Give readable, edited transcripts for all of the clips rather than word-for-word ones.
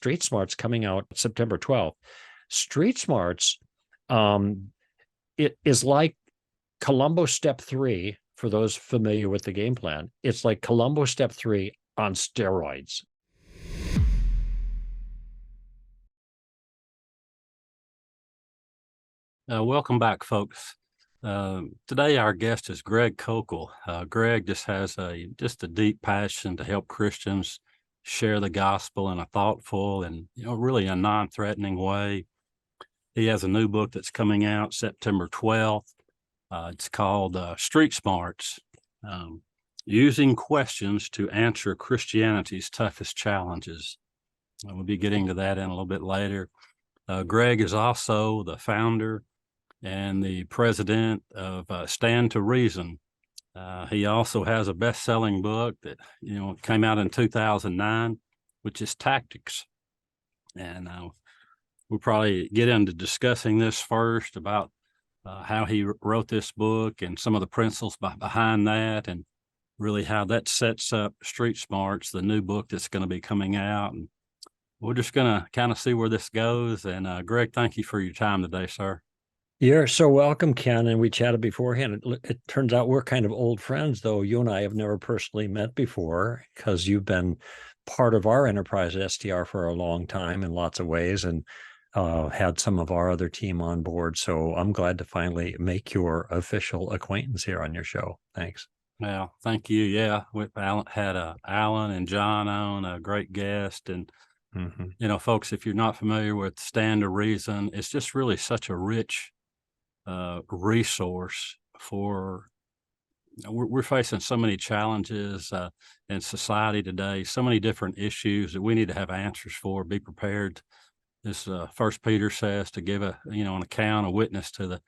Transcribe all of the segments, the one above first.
Street Smarts coming out September 12th. Street Smarts, it is like Columbo Step 3, for those familiar with the game plan. It's like Columbo Step 3 on steroids. Welcome back, folks. Today our guest is Greg Koukl. Greg just has a deep passion to help Christians share the gospel in a thoughtful and really a non-threatening way. He has a new book that's coming out September 12th. It's called Street Smarts, Using Questions to Answer Christianity's Toughest Challenges. We'll be getting to that in a little bit later. Greg is also the founder and the president of Stand to Reason. He also has a best-selling book that came out in 2009, which is Tactics. And we'll probably get into discussing this first about how he wrote this book and some of the principles behind that, and really how that sets up Street Smarts, the new book that's going to be coming out. And we're just going to kind of see where this goes. And Greg, thank you for your time today, sir. You're so welcome, Ken. And we chatted beforehand. It turns out we're kind of old friends, though you and I have never personally met before, because you've been part of our enterprise at STR for a long time in lots of ways, and had some of our other team on board. So I'm glad to finally make your official acquaintance here on your show. Thanks. Well, thank you. Yeah, we had Alan and John on, a great guest. And, folks, if you're not familiar with Stand to Reason, it's just really such a rich resource for, we're facing so many challenges in society today, so many different issues that we need to have answers for, be prepared. As First Peter says, to give an account, a witness to the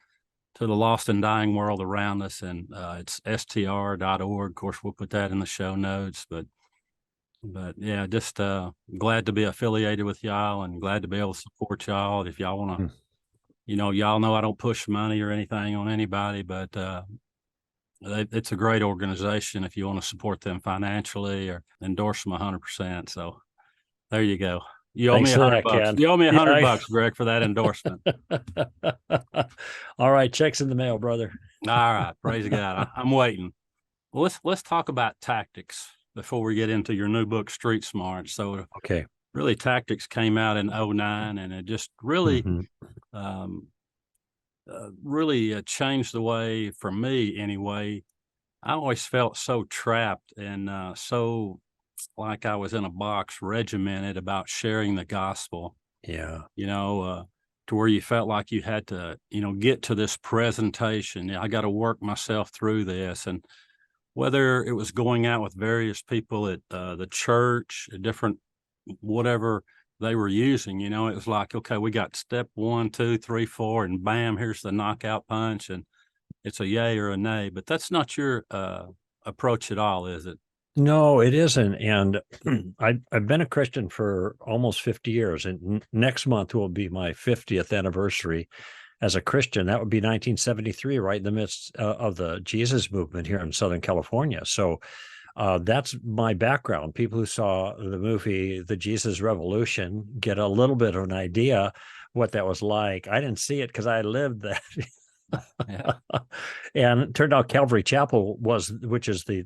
lost and dying world around us. And it's str.org. Of course, we'll put that in the show notes, but yeah, just glad to be affiliated with y'all and glad to be able to support y'all. If y'all want to, y'all know I don't push money or anything on anybody, but it's a great organization if you want to support them financially or endorse them 100%. So there you go. You owe me $100. You owe me $100, Greg, for that endorsement. All right, checks in the mail, brother. All right, praise God. I'm waiting. Well, let's talk about tactics before we get into your new book, Street Smarts. So, okay, really, Tactics came out in 2009, and it just really, really changed the way, for me anyway. I always felt so trapped and so like I was in a box, regimented about sharing the gospel. Yeah. To where you felt like you had to, get to this presentation. I got to work myself through this. And whether it was going out with various people at the church, different, whatever they were using, it was like, okay, we got step 1, 2, 3, 4, and bam, here's the knockout punch. And it's a yay or a nay, but that's not your approach at all, is it? No, it isn't. And I've been a Christian for almost 50 years. And next month will be my 50th anniversary as a Christian. That would be 1973, right in the midst of the Jesus movement here in Southern California. So that's my background. People who saw the movie The Jesus Revolution get a little bit of an idea what that was like. I didn't see it because I lived that. Yeah. And it turned out Calvary Chapel which is the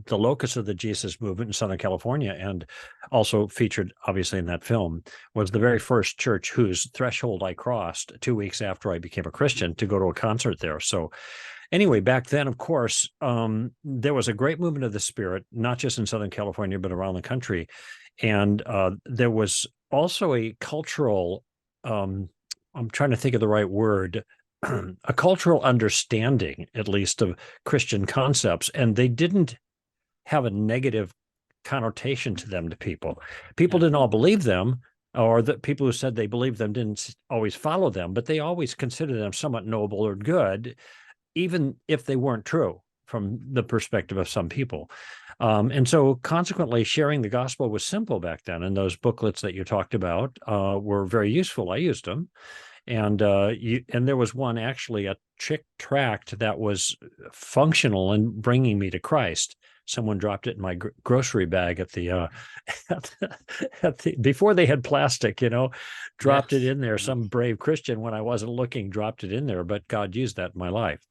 locus of the Jesus movement in Southern California, and also featured obviously in that film, was the very first church whose threshold I crossed 2 weeks after I became a Christian to go to a concert there. So anyway, back then, of course, there was a great movement of the Spirit, not just in Southern California, but around the country. And there was also a cultural, I'm trying to think of the right word, a cultural understanding, at least, of Christian concepts, and they didn't have a negative connotation to them to people. People didn't all believe them, or the people who said they believed them didn't always follow them, but they always considered them somewhat noble or good, even if they weren't true from the perspective of some people. And so consequently, sharing the gospel was simple back then, and those booklets that you talked about were very useful. I used them. And there was one, actually, a chick tract that was functional in bringing me to Christ. someone dropped it in my grocery bag at the, before they had plastic, dropped it Yes. in there. Some brave Christian, when I wasn't looking, dropped it in there, but God used that in my life.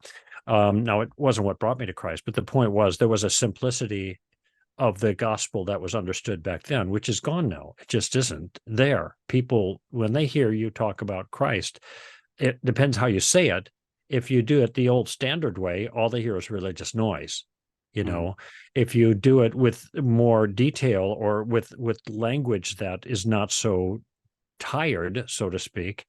Now, it wasn't what brought me to Christ, but the point was there was a simplicity of the gospel that was understood back then, which is gone now. It just isn't there. People, when they hear you talk about Christ, it depends how you say it. If you do it the old standard way, all they hear is religious noise. If you do it with more detail or with language that is not so tired, so to speak,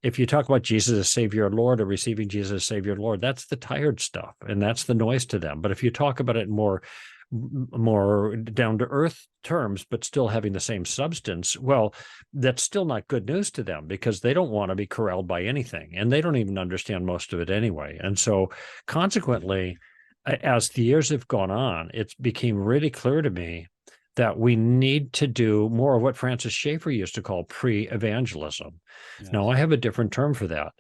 if you talk about Jesus as Savior and Lord or receiving Jesus as Savior and Lord, that's the tired stuff, and that's the noise to them. But if you talk about it more down to earth terms, but still having the same substance, well, that's still not good news to them, because they don't want to be corralled by anything, and they don't even understand most of it anyway. And so consequently, as the years have gone on, it became really clear to me that we need to do more of what Francis Schaeffer used to call pre-evangelism. Yes. Now, I have a different term for that.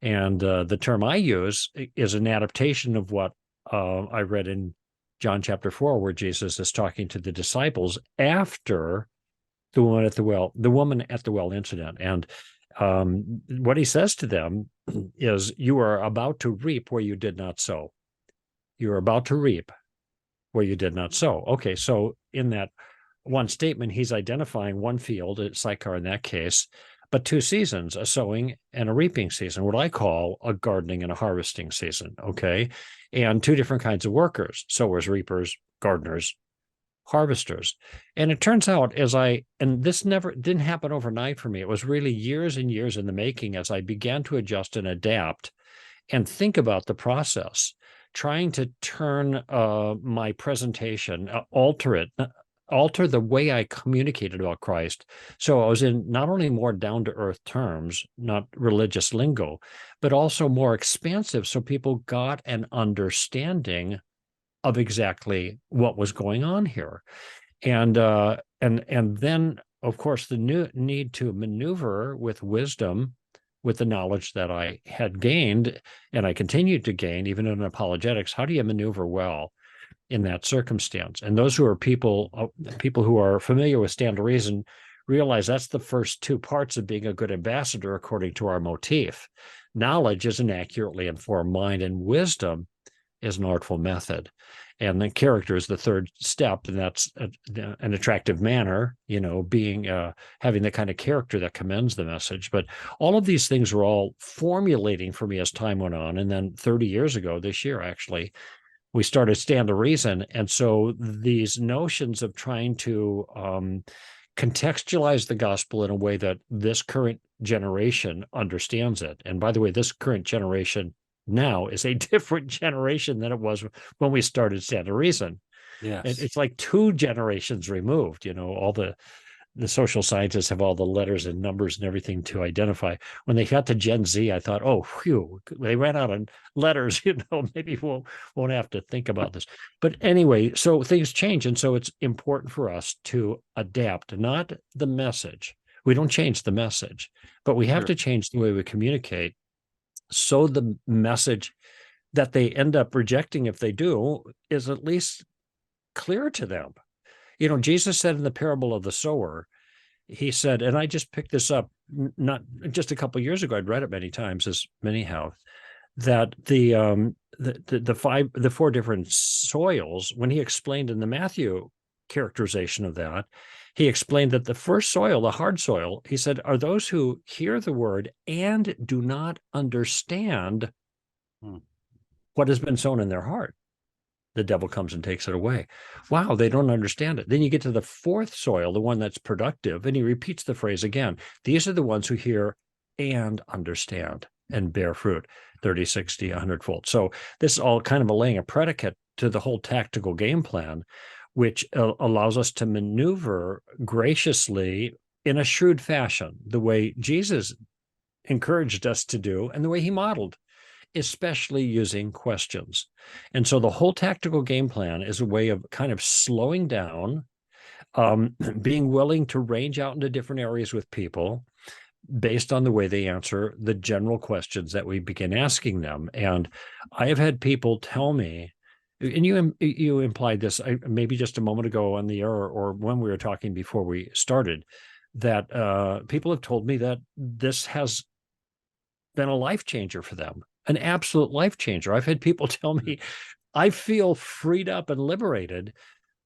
And the term I use is an adaptation of what I read in John chapter 4, where Jesus is talking to the disciples after the woman at the well incident. And what he says to them is, you are about to reap where you did not sow. You are about to reap where you did not sow. Okay, so in that one statement, he's identifying one field, Sychar in that case, but two seasons, a sowing and a reaping season, what I call a gardening and a harvesting season, okay? And two different kinds of workers, sowers, reapers, gardeners, harvesters. And it turns out, and this didn't happen overnight for me, it was really years and years in the making as I began to adjust and adapt and think about the process, trying to turn my presentation, alter the way I communicated about Christ. So I was in not only more down-to-earth terms, not religious lingo, but also more expansive, so people got an understanding of exactly what was going on here. And then, of course, the need to maneuver with wisdom, with the knowledge that I had gained, and I continued to gain, even in apologetics. How do you maneuver well in that circumstance? And those who are people who are familiar with Stand to Reason realize that's the first two parts of being a good ambassador, according to our motif. Knowledge is an accurately informed mind, and wisdom is an artful method. And the character is the third step, and that's an attractive manner, being having the kind of character that commends the message. But all of these things were all formulating for me as time went on. And then 30 years ago, this year, actually, we started Stand to Reason. And so these notions of trying to contextualize the gospel in a way that this current generation understands it. And by the way, this current generation now is a different generation than it was when we started Stand to Reason. Yes. It's like two generations removed. All the social scientists have all the letters and numbers and everything to identify. When they got to Gen Z, I thought, oh, phew, they ran out of letters. Maybe we won't have to think about this. But anyway, so things change. And so it's important for us to adapt, not the message. We don't change the message, but we have to change the way we communicate, so the message that they end up rejecting, if they do, is at least clear to them. Jesus said in the parable of the sower, he said, and I just picked this up not just a couple of years ago, I'd read it many times, as many have, that the four different soils, when he explained in the Matthew characterization of that, he explained that the first soil, the hard soil, he said, are those who hear the word and do not understand what has been sown in their heart. The devil comes and takes it away. Wow, they don't understand it. Then you get to the fourth soil, the one that's productive, and he repeats the phrase again. These are the ones who hear and understand and bear fruit, 30, 60, 100-fold. So this is all kind of laying a predicate to the whole tactical game plan, which allows us to maneuver graciously in a shrewd fashion, the way Jesus encouraged us to do and the way he modeled, especially using questions. And so the whole tactical game plan is a way of kind of slowing down, being willing to range out into different areas with people based on the way they answer the general questions that we begin asking them. And I have had people tell me, And you implied this maybe just a moment ago on the air, or when we were talking before we started, that people have told me that this has been a life changer for them, an absolute life changer. I've had people tell me, I feel freed up and liberated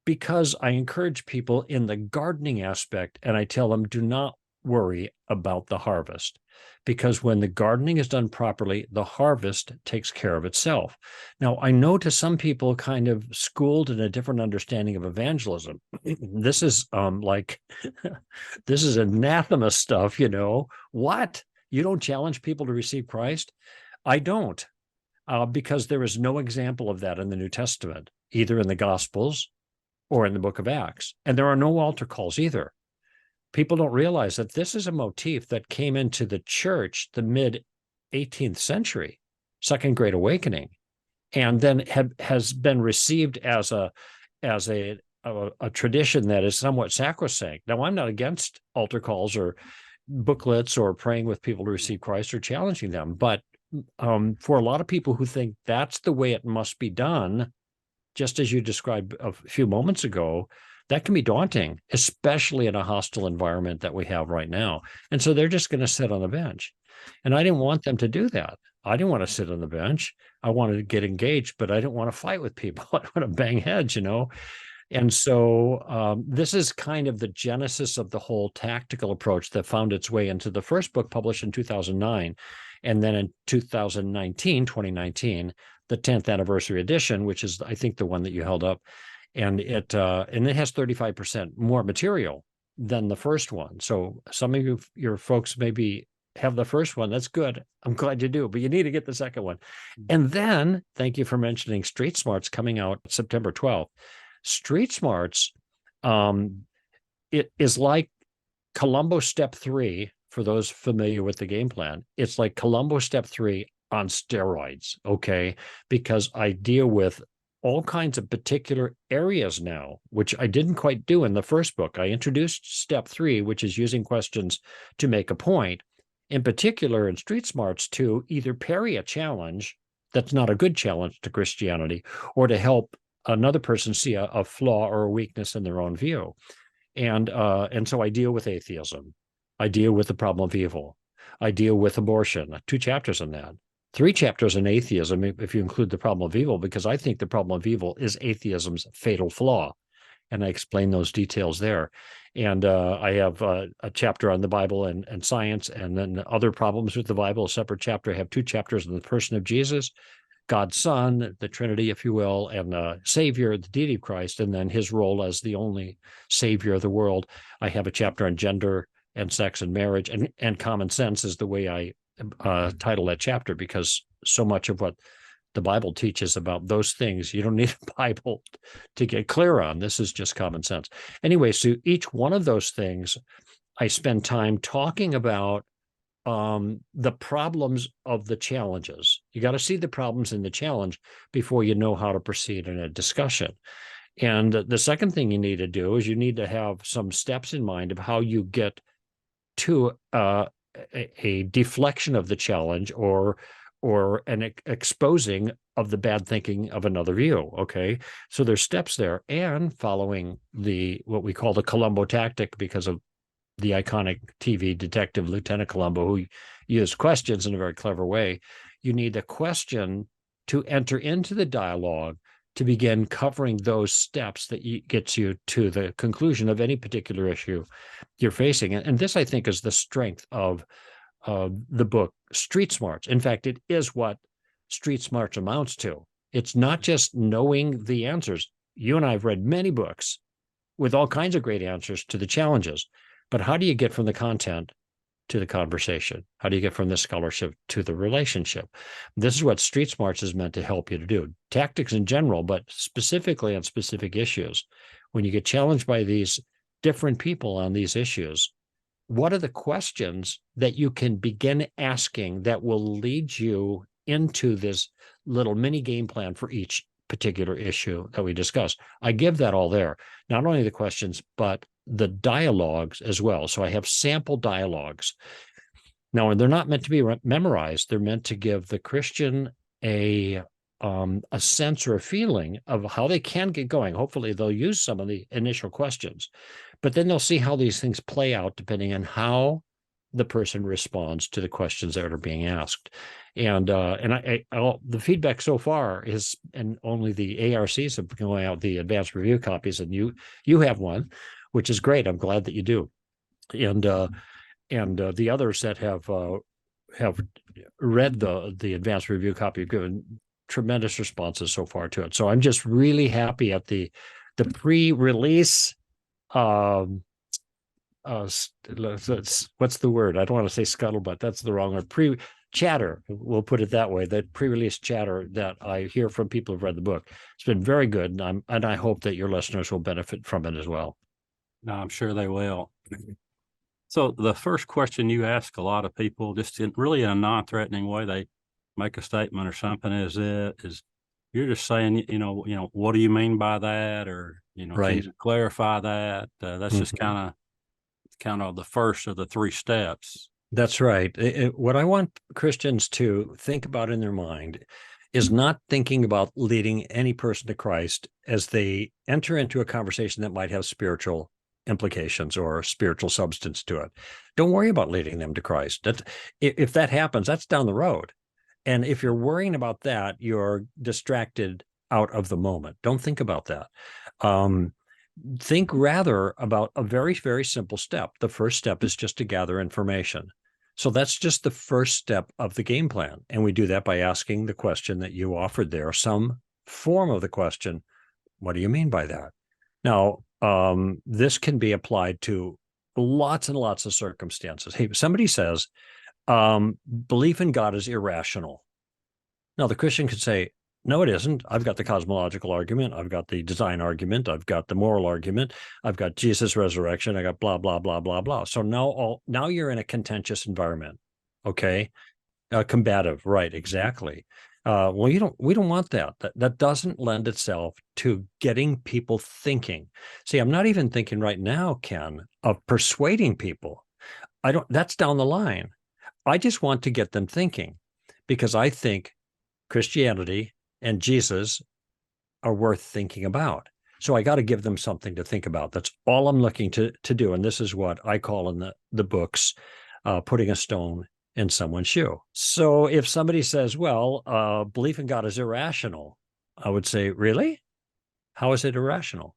because I encourage people in the gardening aspect, and I tell them, do not worry about the harvest, because when the gardening is done properly, the harvest takes care of itself. Now, I know to some people kind of schooled in a different understanding of evangelism, this is like, this is anathema stuff, What? You don't challenge people to receive Christ? I don't, because there is no example of that in the New Testament, either in the Gospels or in the book of Acts. And there are no altar calls either. People don't realize that this is a motif that came into the church the mid 18th century, Second Great Awakening, and then has been received as a tradition that is somewhat sacrosanct. Now, I'm not against altar calls or booklets or praying with people to receive Christ or challenging them, but for a lot of people who think that's the way it must be done, just as you described a few moments ago, that can be daunting, especially in a hostile environment that we have right now. And so they're just going to sit on the bench. And I didn't want them to do that. I didn't want to sit on the bench. I wanted to get engaged, but I didn't want to fight with people. I want to bang heads, And so this is kind of the genesis of the whole tactical approach that found its way into the first book published in 2009. And then in 2019, the 10th anniversary edition, which is, I think, the one that you held up. And it has 35% more material than the first one. So some of your folks maybe have the first one. That's good. I'm glad you do, but you need to get the second one. And then, thank you for mentioning Street Smarts coming out September 12th. Street Smarts, it is like Columbo Step 3, for those familiar with the game plan. It's like Columbo Step 3 on steroids, okay? Because I deal with all kinds of particular areas now, which I didn't quite do in the first book. I introduced Step 3, which is using questions to make a point, in particular in Street Smarts, to either parry a challenge that's not a good challenge to Christianity, or to help another person see a flaw or a weakness in their own view. And so I deal with atheism. I deal with the problem of evil. I deal with abortion, 2 chapters on that. 3 chapters on atheism, if you include the problem of evil, because I think the problem of evil is atheism's fatal flaw. And I explain those details there. And I have a chapter on the Bible and science, and then other problems with the Bible, a separate chapter. I have 2 chapters on the person of Jesus, God's Son, the Trinity, if you will, and the Savior, the deity of Christ, and then his role as the only Savior of the world. I have a chapter on gender and sex and marriage, and common sense is the way I title that chapter, because so much of what the Bible teaches about those things, you don't need a Bible to get clear on. This is just common sense. Anyway, so each one of those things, I spend time talking about the problems of the challenges. You got to see the problems in the challenge before you know how to proceed in a discussion. And the second thing you need to do is you need to have some steps in mind of how you get to a deflection of the challenge, or an exposing of the bad thinking of another view. Okay, so there's steps there, and following what we call the Columbo tactic, because of the iconic TV detective Lieutenant Columbo, who used questions in a very clever way. You need a question to enter into the dialogue to begin covering those steps that gets you to the conclusion of any particular issue you're facing. And this, I think, is the strength of the book Street Smarts. In fact, it is what Street Smarts amounts to. It's not just knowing the answers. You and I have read many books with all kinds of great answers to the challenges, but how do you get from the content to the conversation? How do you get from the scholarship to the relationship? This is what Street Smarts is meant to help you to do. Tactics in general, but specifically on specific issues. When you get challenged by these different people on these issues, what are the questions that you can begin asking that will lead you into this little mini game plan for each particular issue that we discuss? I give that all there. Not only the questions, but the dialogues as well. So I have sample dialogues. Now, they're not meant to be memorized. They're meant to give the Christian a a sense or a feeling of how they can get going. Hopefully they'll use some of the initial questions, but then they'll see how these things play out depending on how the person responds to the questions that are being asked. And the feedback so far is, and only the ARCs have been going out, the advanced review copies, and you have one, which is great. I'm glad that you do. And the others that have read the advanced review copy have given tremendous responses so far to it. So I'm just really happy at the pre-release. What's the word? I don't want to say scuttlebutt. That's the wrong word. Pre-chatter, we'll put it that way. That pre-release chatter that I hear from people who've read the book, it's been very good, and I hope that your listeners will benefit from it as well. No, I'm sure they will. So the first question you ask a lot of people, just really in a non-threatening way, they make a statement or something, is you're just saying, what do you mean by that? Or, right. Can you clarify that? That's just kind of the first of the three steps. That's right. What I want Christians to think about in their mind is not thinking about leading any person to Christ as they enter into a conversation that might have spiritual implications or spiritual substance to it. Don't worry about leading them to Christ. If that happens, that's down the road. And if you're worrying about that, you're distracted out of the moment. Don't think about that. Think rather about a very, very simple step. The first step is just to gather information. So that's just the first step of the game plan. And we do that by asking the question that you offered there, some form of the question, what do you mean by that? Now, this can be applied to lots and lots of circumstances. Hey, somebody says, belief in God is irrational. Now, the Christian could say, no, it isn't. I've got the cosmological argument. I've got the design argument. I've got the moral argument. I've got Jesus' resurrection. I got blah, blah, blah, blah, blah. So now you're in a contentious environment. Okay. Combative. Right. Exactly. Well, we don't want that. That doesn't lend itself to getting people thinking. See, I'm not even thinking right now, Ken, of persuading people. That's down the line. I just want to get them thinking, because I think Christianity and Jesus are worth thinking about. So I got to give them something to think about. That's all I'm looking to do. And this is what I call in the books, putting a stone in someone's shoe. So if somebody says, well, belief in God is irrational, I would say, really? How is it irrational?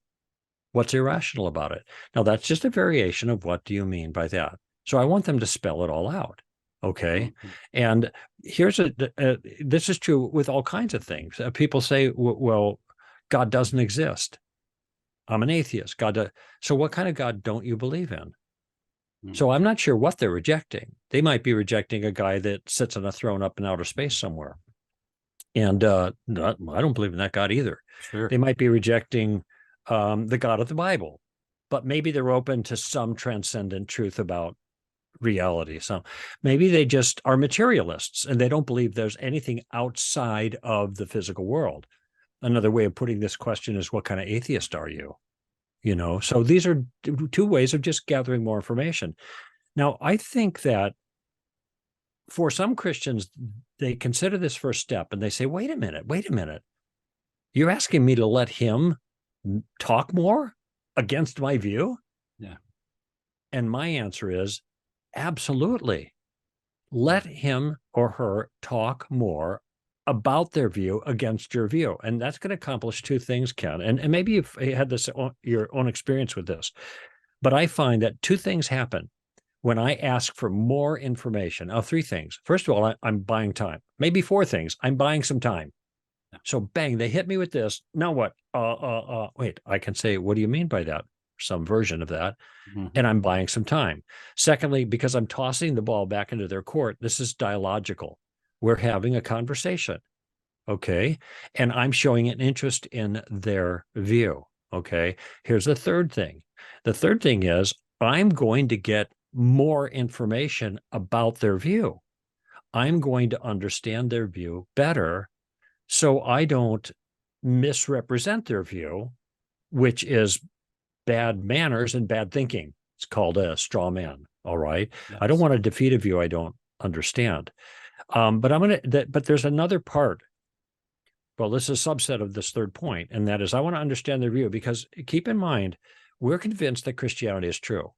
What's irrational about it? Now, that's just a variation of what do you mean by that? So I want them to spell it all out. Okay. Mm-hmm. And this is true with all kinds of things. People say, well, God doesn't exist. I'm an atheist. So what kind of God don't you believe in? Mm-hmm. So I'm not sure what they're rejecting. They might be rejecting a guy that sits on a throne up in outer space somewhere. And I don't believe in that God either. Sure. They might be rejecting the God of the Bible, but maybe they're open to some transcendent truth about reality. So maybe they just are materialists and they don't believe there's anything outside of the physical world. Another way of putting this question is, what kind of atheist are you? So these are two ways of just gathering more information. Now, I think that for some Christians, they consider this first step and they say, wait a minute. You're asking me to let him talk more against my view? Yeah. And my answer is, absolutely. Let him or her talk more about their view against your view. And that's going to accomplish two things, Ken. And maybe you've had your own experience with this, but I find that two things happen when I ask for more information. Three things. First of all, I'm buying time. Maybe four things. I'm buying some time. So bang, they hit me with this. Now what? Wait, I can say, what do you mean by that? Some version of that. Mm-hmm. And I'm buying some time. Secondly, because I'm tossing the ball back into their court, this is dialogical. We're having a conversation. Okay. And I'm showing an interest in their view. Okay. Here's the third thing. The third thing is I'm going to get more information about their view. I'm going to understand their view better so I don't misrepresent their view, which is bad manners and bad thinking. It's called a straw man. All right. Yes. I don't want to defeat a view I don't understand. But there's another part. Well, this is a subset of this third point, and that is I want to understand their view, because keep in mind, we're convinced that Christianity is true.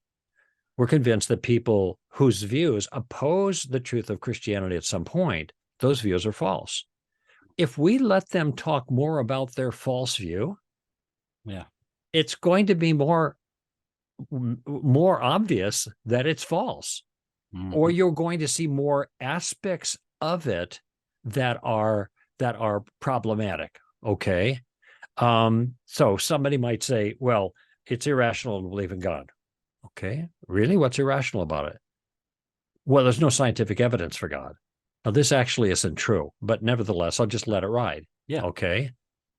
We're convinced that people whose views oppose the truth of Christianity at some point, those views are false. If we let them talk more about their false view, it's going to be more obvious that it's false, or you're going to see more aspects of it that are problematic. Okay. So somebody might say, well, it's irrational to believe in God. Okay. Really? What's irrational about it? Well, there's no scientific evidence for God. Now, this actually isn't true, but nevertheless, I'll just let it ride. Yeah. Okay.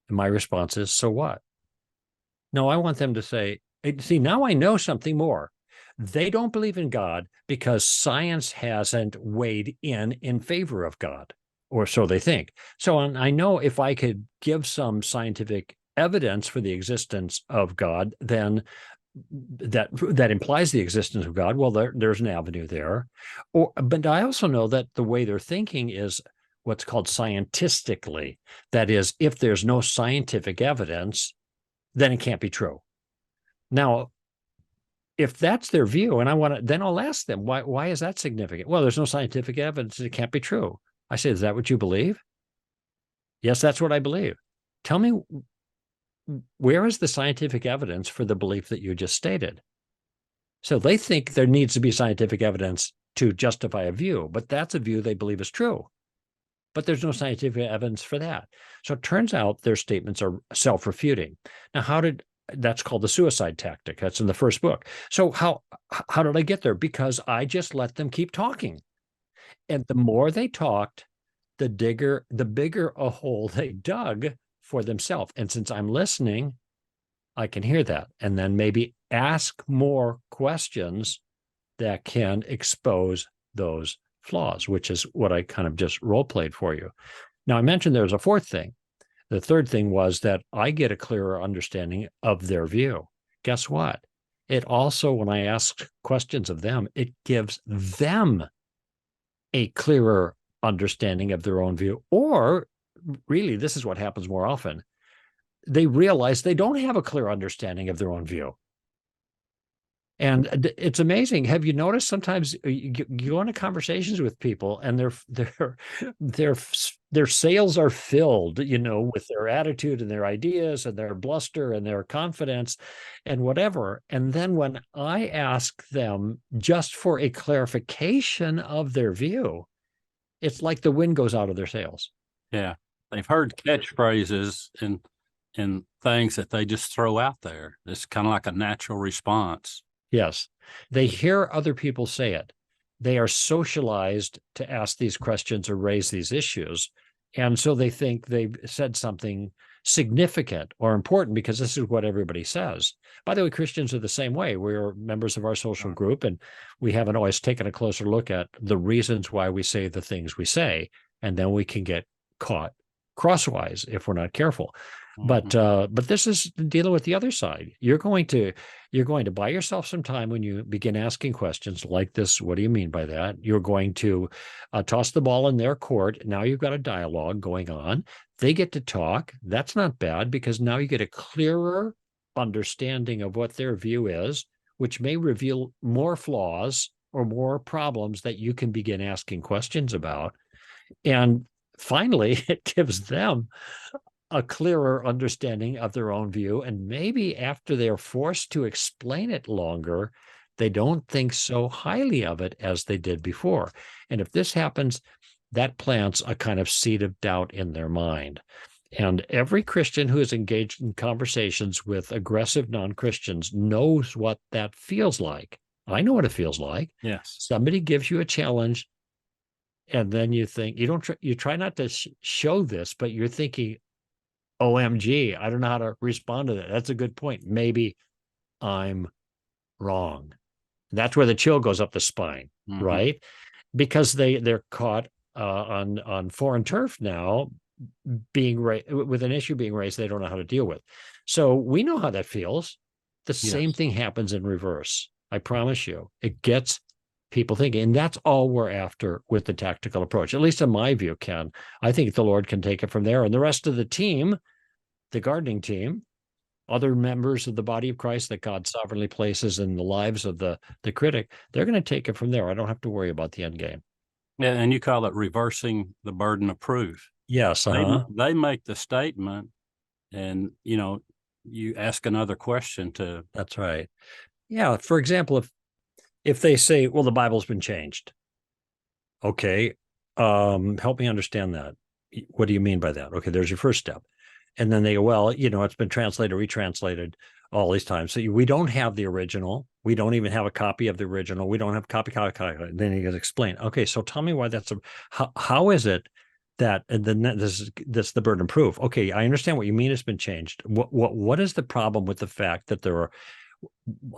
And my response is, so what? No, I want them to say, see, now I know something more. They don't believe in God because science hasn't weighed in favor of God, or so they think. So I know if I could give some scientific evidence for the existence of God, then that implies the existence of God. Well, there's an avenue there. But I also know that the way they're thinking is what's called scientistically. That is, if there's no scientific evidence, then it can't be true. Now, if that's their view, and then I'll ask them, why is that significant? Well, there's no scientific evidence. It can't be true. I say, is that what you believe? Yes, that's what I believe. Tell me, where is the scientific evidence for the belief that you just stated? So they think there needs to be scientific evidence to justify a view, but that's a view they believe is true. But there's no scientific evidence for that. So it turns out their statements are self-refuting. Now, that's called the suicide tactic. That's in the first book. So how did I get there? Because I just let them keep talking. And the more they talked, the bigger a hole they dug for themselves. And since I'm listening, I can hear that. And then maybe ask more questions that can expose those flaws, which is what I kind of just role played for you. Now, I mentioned there's a fourth thing. The third thing was that I get a clearer understanding of their view. Guess what? It also, when I ask questions of them, it gives them a clearer understanding of their own view. Or really, this is what happens more often. They realize they don't have a clear understanding of their own view. And it's amazing. Have you noticed sometimes you go into conversations with people and their sails are filled, with their attitude and their ideas and their bluster and their confidence and whatever. And then when I ask them just for a clarification of their view, it's like the wind goes out of their sails. Yeah. They've heard catchphrases and things that they just throw out there. It's kind of like a natural response. Yes. They hear other people say it. They are socialized to ask these questions or raise these issues. And so they think they've said something significant or important because this is what everybody says. By the way, Christians are the same way. We're members of our social group, and we haven't always taken a closer look at the reasons why we say the things we say. And then we can get caught crosswise if we're not careful. But this is dealing with the other side. You're going to buy yourself some time when you begin asking questions like this. What do you mean by that? You're going to toss the ball in their court. Now you've got a dialogue going on. They get to talk. That's not bad, because now you get a clearer understanding of what their view is, which may reveal more flaws or more problems that you can begin asking questions about. And finally, it gives them a clearer understanding of their own view. And maybe after they're forced to explain it longer, they don't think so highly of it as they did before. And if this happens, that plants a kind of seed of doubt in their mind. And every Christian who is engaged in conversations with aggressive non-Christians knows what that feels like. I know what it feels like. Yes. Somebody gives you a challenge, and then you think, you try not to show this, but you're thinking, OMG, I don't know how to respond to that. That's a good point. Maybe I'm wrong. That's where the chill goes up the spine, right? Because they're caught on foreign turf now, with an issue being raised they don't know how to deal with. So we know how that feels. The same thing happens in reverse. I promise you. It gets people thinking. And that's all we're after with the tactical approach, at least in my view, Ken. I think the Lord can take it from there. And the rest of the team, the gardening team, other members of the body of Christ that God sovereignly places in the lives of the critic, they're going to take it from there. I don't have to worry about the end game. Yeah, and you call it reversing the burden of proof. Yes. They make the statement, and you ask another question to. That's right. Yeah. For example, if they say, well, the Bible's been changed. Okay. Help me understand that. What do you mean by that? Okay, there's your first step. And then they go, well, it's been translated, retranslated all these times. So we don't have the original. We don't even have a copy of the original. We don't have copy. Then he goes, explain. Okay, so tell me why that's how is it that, and then this is the burden of proof. Okay, I understand what you mean. It's been changed. What is the problem with the fact that there are?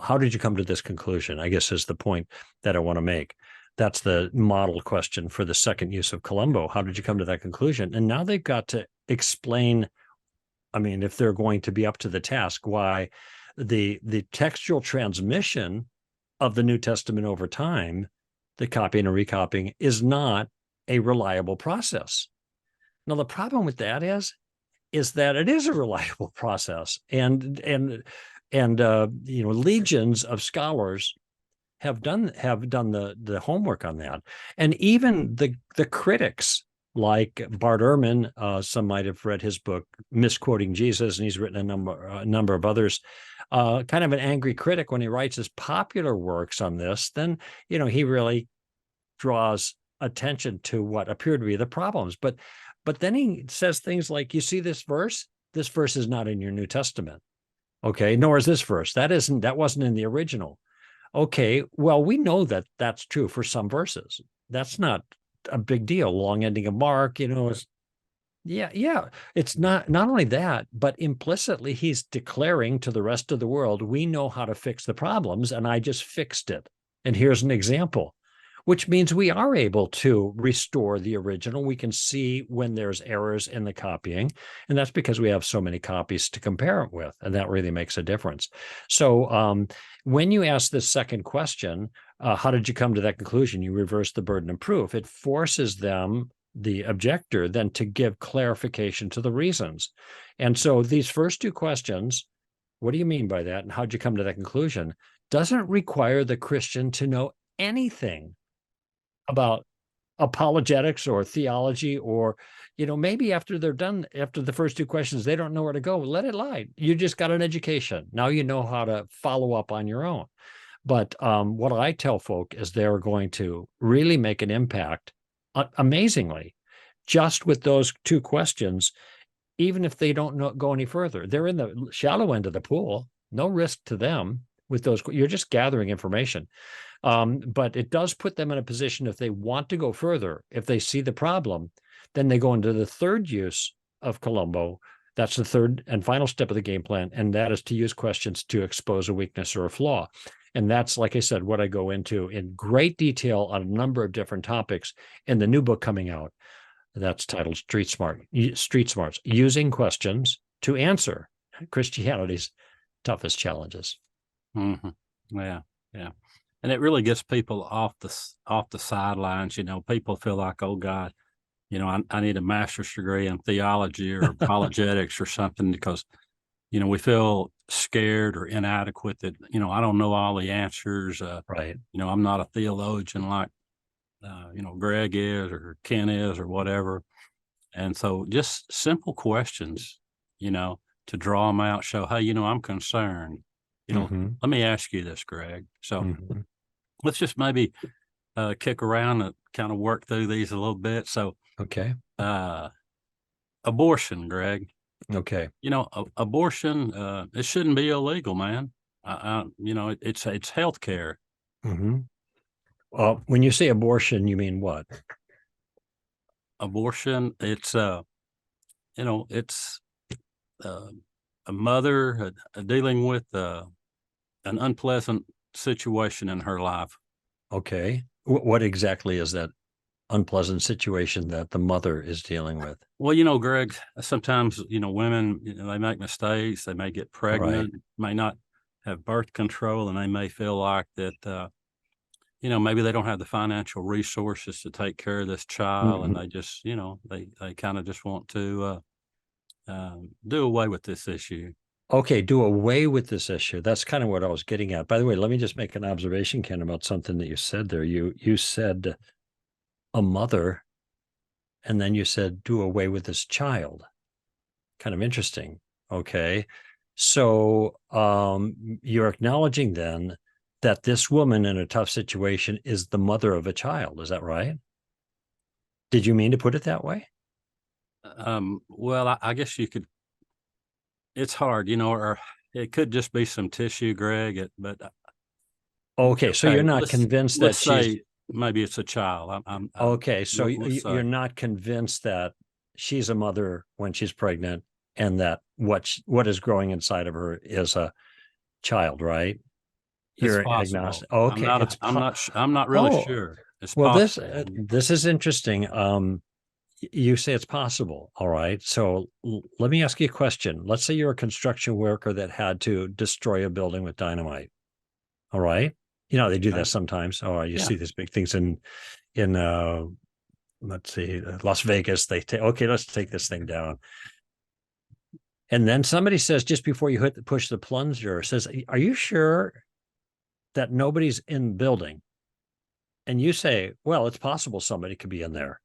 How did you come to this conclusion? I guess is the point that I want to make. That's the model question for the second use of Columbo. How did you come to that conclusion? And now they've got to explain. I mean, if they're going to be up to the task, why the textual transmission of the New Testament over time, the copying and recopying, is not a reliable process. Now, the problem with that is that it is a reliable process, and legions of scholars have done the homework on that, and even the critics. Like Bart Ehrman, some might have read his book, Misquoting Jesus, and he's written a number of others. Kind of an angry critic when he writes his popular works on this, then he really draws attention to what appear to be the problems. But then he says things like, "You see this verse? This verse is not in your New Testament. Okay, nor is this verse. That wasn't in the original. Okay, well, we know that that's true for some verses. That's not a big deal. Long ending of Mark, is yeah. It's not only that, but implicitly he's declaring to the rest of the world, we know how to fix the problems, and I just fixed it. And here's an example, which means we are able to restore the original. We can see when there's errors in the copying, and that's because we have so many copies to compare it with, and that really makes a difference. So when you ask this second question, how did you come to that conclusion? You reverse the burden of proof. It forces them, the objector, then to give clarification to the reasons. And so these first two questions, what do you mean by that? And how'd you come to that conclusion? Doesn't require the Christian to know anything about apologetics or theology, or maybe after they're done, after the first two questions, they don't know where to go. Let it lie. You just got an education. Now you know how to follow up on your own. But what I tell folk is they're going to really make an impact, amazingly, just with those two questions, even if they don't go any further. They're in the shallow end of the pool. No risk to them with those. You're just gathering information. But it does put them in a position, if they want to go further, if they see the problem, then they go into the third use of Columbo. That's the third and final step of the game plan, and that is to use questions to expose a weakness or a flaw. And that's, like I said, what I go into in great detail on a number of different topics in the new book coming out. That's titled Street Smarts, Using Questions to Answer Christianity's Toughest Challenges. Mm-hmm. Yeah. And it really gets people off the sidelines. People feel like, oh God, I need a master's degree in theology or apologetics or something, because, we feel scared or inadequate that, I don't know all the answers. Right. I'm not a theologian like, Greg is or Ken is or whatever. And so just simple questions, to draw them out, show, hey, I'm concerned. Let me ask you this, Greg. So let's just maybe kick around and kind of work through these a little bit. So, okay. Abortion, Greg. Okay. Abortion, it shouldn't be illegal, man. It's healthcare. When you say abortion, you mean what? Abortion, it's a mother dealing with an unpleasant situation in her life. Okay. What exactly is that unpleasant situation that the mother is dealing with? Well, Greg, sometimes, women, they make mistakes. They may get pregnant, may not have birth control, and they may feel like that, maybe they don't have the financial resources to take care of this child, and they just, they kind of just want to do away with this issue. Okay, do away with this issue. That's kind of what I was getting at. By the way, let me just make an observation, Ken, about something that you said there. You said a mother, and then you said do away with this child. Kind of interesting. Okay. So you're acknowledging then that this woman in a tough situation is the mother of a child. Is that right? Did you mean to put it that way? Well, I guess you could. It's hard, or it could just be some tissue, Greg. But okay, so you're not convinced that let's she's say maybe it's a child. okay. So let's say. you're not convinced that she's a mother when she's pregnant, and that what is growing inside of her is a child, right? It's You're possible. agnostic. Okay, I'm not really sure. It's well, possible. this is interesting. You say it's possible. All right. So let me ask you a question. Let's say you're a construction worker that had to destroy a building with dynamite. All right. You know, they do that sometimes. Oh, you see these big things in let's see, Las Vegas. They okay, let's take this thing down. And then somebody says, just before you push the plunger, says, are you sure that nobody's in the building? And you say, well, it's possible somebody could be in there.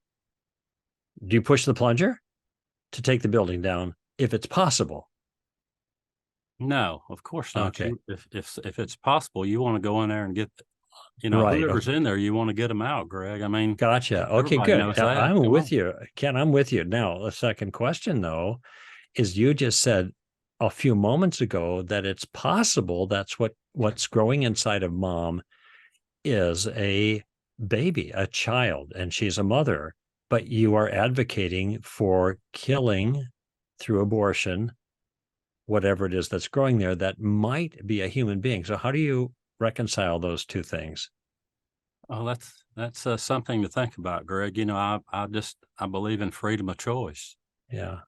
Do you push the plunger to take the building down if it's possible? No, of course not. Okay. If it's possible, you want to go in there and get, right. whoever's in there, you want to get them out, Greg. I mean, gotcha. Okay, good. I'm with you, Ken. I'm with you. Now, the second question, though, is you just said a few moments ago that it's possible that's what's growing inside of mom is a baby, a child, and she's a mother. But you are advocating for killing through abortion whatever it is that's growing there that might be a human being. So how do you reconcile those two things? Oh, that's something to think about, Greg. I believe in freedom of choice. Yeah.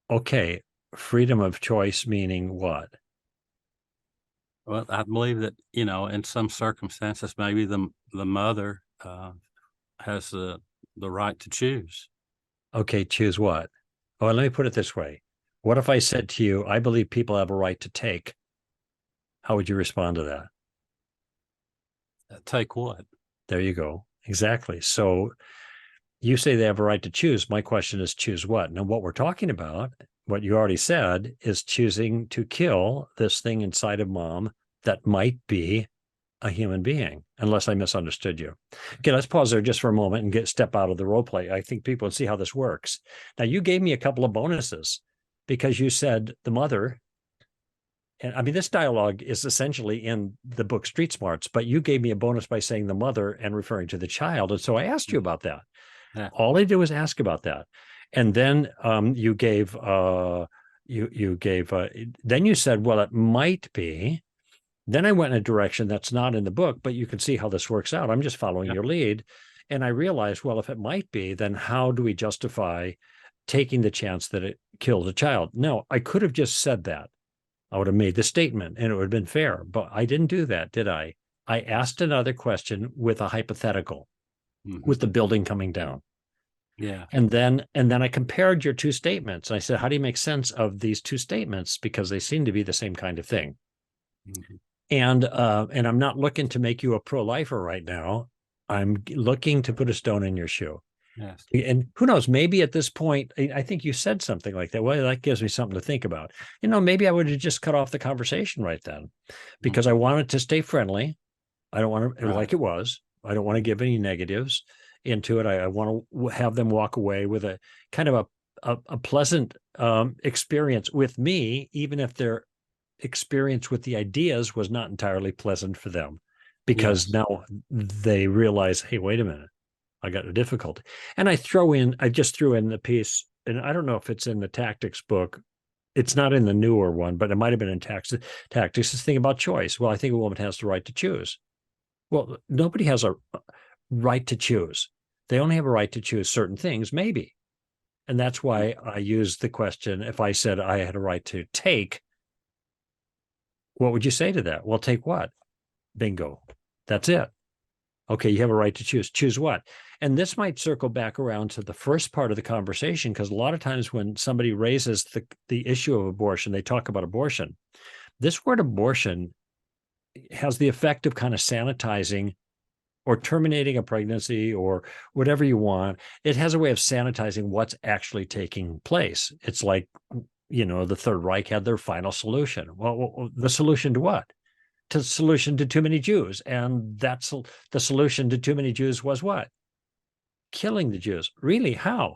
Okay. Freedom of choice meaning what? Well, I believe that, in some circumstances, maybe the mother has the right to choose. Okay, choose what? Oh, let me put it this way. What if I said to you, I believe people have a right to take? How would you respond to that? Take what? There you go. Exactly. So you say they have a right to choose. My question is choose what? Now, what we're talking about, what you already said, is choosing to kill this thing inside of mom that might be a human being, unless I misunderstood you. Okay, let's pause there just for a moment and step out of the role play. I think people see how this works. Now, you gave me a couple of bonuses because you said the mother, and I mean, this dialogue is essentially in the book Street Smarts, but you gave me a bonus by saying the mother and referring to the child. And so I asked you about that. Yeah. All I did was ask about that. And then you gave, then you said, well, it might be. Then I went in a direction that's not in the book, but you can see how this works out. I'm just following your lead. And I realized, well, if it might be, then how do we justify taking the chance that it killed a child? No, I could have just said that. I would have made the statement and it would have been fair, but I didn't do that, did I? I asked another question with a hypothetical, with the building coming down. Yeah. And then I compared your two statements. I said, how do you make sense of these two statements? Because they seem to be the same kind of thing. And I'm not looking to make you a pro-lifer right now. I'm looking to put a stone in your shoe. Yes. And who knows, maybe at this point, I think you said something like that. Well, that gives me something to think about. Maybe I would have just cut off the conversation right then because I wanted to stay friendly. I don't want to, like it was, I don't want to give any negatives into it. I want to have them walk away with a kind of a pleasant experience with me, even if their experience with the ideas was not entirely pleasant for them, because now they realize, hey, wait a minute, I got a difficulty. And I just threw in the piece, and I don't know if it's in the tactics book. It's not in the newer one, but it might have been in tactics. This thing about choice. Well, I think a woman has the right to choose. Well, nobody has a right to choose. They only have a right to choose certain things, maybe. And that's why I used the question, if I said I had a right to take, what would you say to that? Well, take what? Bingo. That's it. Okay, you have a right to choose. Choose what? And this might circle back around to the first part of the conversation, because a lot of times when somebody raises the issue of abortion, they talk about abortion. This word abortion has the effect of kind of sanitizing or terminating a pregnancy or whatever you want. It has a way of sanitizing what's actually taking place. It's like, the Third Reich had their final solution. Well, the solution to what? To the solution to too many Jews. And that's the solution to too many Jews was what? Killing the Jews. Really? How?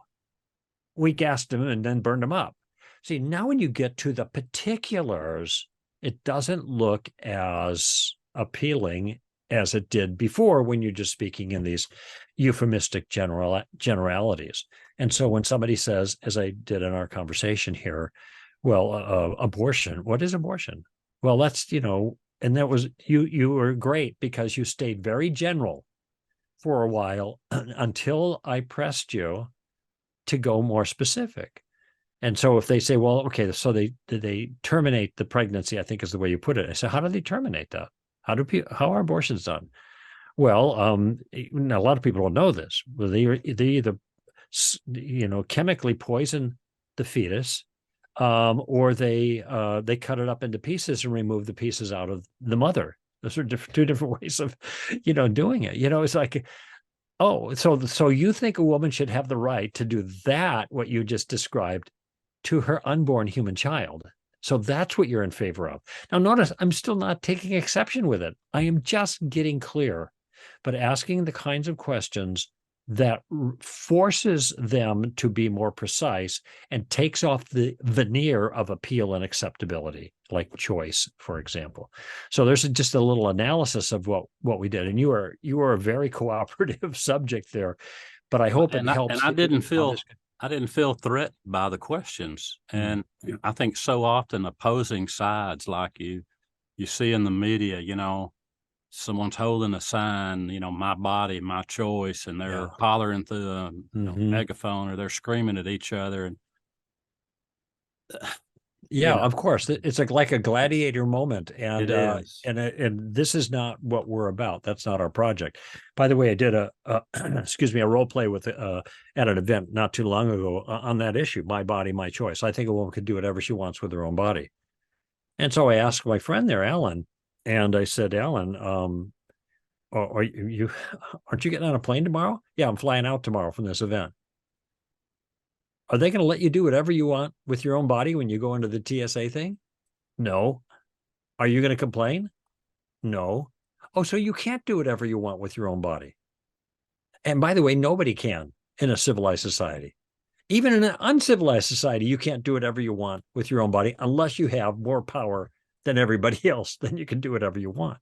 We gassed them and then burned them up. See, now when you get to the particulars, it doesn't look as appealing as it did before when you're just speaking in these euphemistic generalities. And so when somebody says, as I did in our conversation here, well, abortion, what is abortion? Well, that's, and that was, you were great because you stayed very general for a while until I pressed you to go more specific. And so if they say, well, okay, so they terminate the pregnancy, I think is the way you put it. I said, how do they terminate that? How are abortions done? Well, a lot of people don't know this. They either, chemically poison the fetus, or they cut it up into pieces and remove the pieces out of the mother. Those are two different ways of, doing it. It's like, oh, so you think a woman should have the right to do that, what you just described, to her unborn human child? So that's what you're in favor of. Now, notice I'm still not taking exception with it. I am just getting clear, but asking the kinds of questions that forces them to be more precise and takes off the veneer of appeal and acceptability, like choice, for example. So there's just a little analysis of what we did. And you are a very cooperative subject there, but I hope it helps. And I didn't feel threatened by the questions. And I think so often opposing sides, like you see in the media, someone's holding a sign, my body, my choice, and they're hollering through a megaphone, or they're screaming at each other. And of course, it's like a gladiator moment, and and this is not what we're about. That's not our project. By the way, I did a role play with at an event not too long ago on that issue: my body, my choice. I think a woman could do whatever she wants with her own body. And so I asked my friend there, Alan, and I said, Alan, aren't you getting on a plane tomorrow? Yeah, I'm flying out tomorrow from this event. Are they going to let you do whatever you want with your own body when you go into the TSA thing? No. Are you going to complain? No. Oh, so you can't do whatever you want with your own body. And by the way, nobody can in a civilized society. Even in an uncivilized society, you can't do whatever you want with your own body unless you have more power than everybody else. Then you can do whatever you want.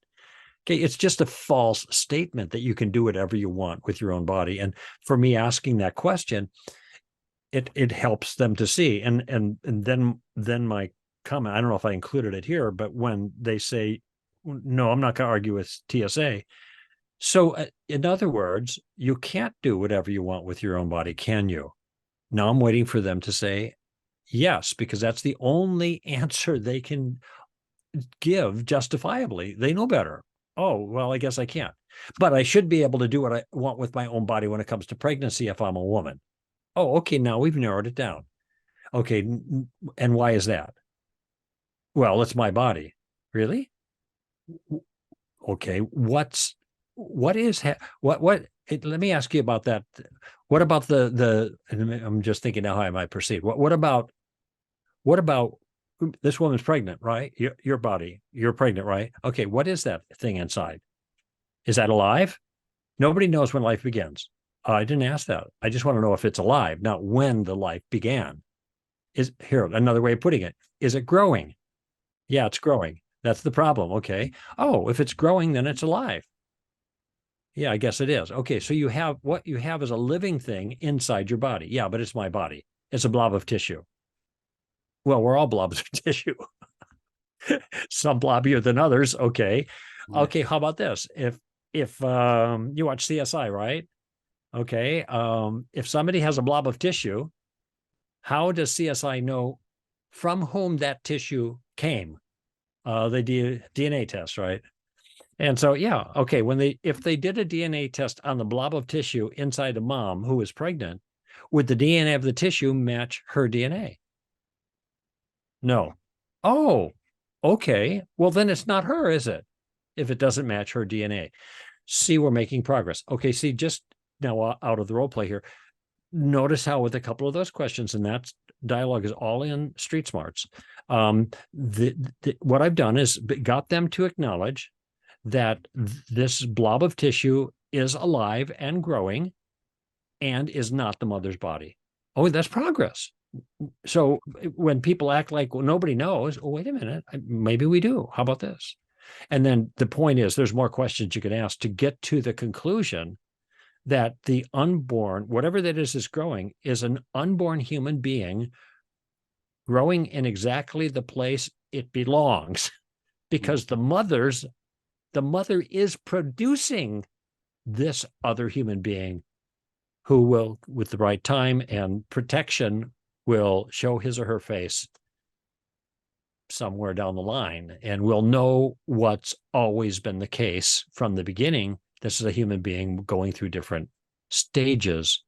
Okay, it's just a false statement that you can do whatever you want with your own body. And for me asking that question, it helps them to see. And then my comment, I don't know if I included it here, but when they say, no, I'm not going to argue with TSA. So in other words, you can't do whatever you want with your own body, can you? Now I'm waiting for them to say yes, because that's the only answer they can give justifiably. They know better. Oh, well, I guess I can't. But I should be able to do what I want with my own body when it comes to pregnancy if I'm a woman. Oh, okay, now we've narrowed it down. Okay, and why is that? Well, it's my body. Really? Okay, what let me ask you about that. What about the I'm just thinking now how I might proceed. What about this woman's pregnant, right? Your body, you're pregnant, right? Okay, what is that thing inside? Is that alive? Nobody knows when life begins. I didn't ask that. I just want to know if it's alive, not when the life began. Is here another way of putting it? Is it growing? Yeah, it's growing. That's the problem. Okay. Oh, if it's growing, then it's alive. Yeah, I guess it is. Okay, so what you have is a living thing inside your body. Yeah, but it's my body. It's a blob of tissue. Well, we're all blobs of tissue. Some blobbier than others. Okay. Okay, how about this? If you watch CSI, right? Okay. If somebody has a blob of tissue, how does CSI know from whom that tissue came? The DNA test, right? And so, yeah, okay, if they did a DNA test on the blob of tissue inside a mom who was pregnant, would the DNA of the tissue match her DNA? No. Oh, okay. Well, then it's not her, is it? If it doesn't match her DNA. See, we're making progress. Okay, see, just now out of the role play here, notice how with a couple of those questions, and that dialogue is all in Street Smarts. What I've done is got them to acknowledge that this blob of tissue is alive and growing and is not the mother's body. Oh, that's progress. So when people act like, well, nobody knows, oh, wait a minute, maybe we do. How about this? And then the point is, there's more questions you can ask to get to the conclusion that the unborn, whatever that is growing, is an unborn human being growing in exactly the place it belongs, because the mother is producing this other human being who will, with the right time and protection, will show his or her face somewhere down the line, and we'll know what's always been the case from the beginning. This is a human being going through different stages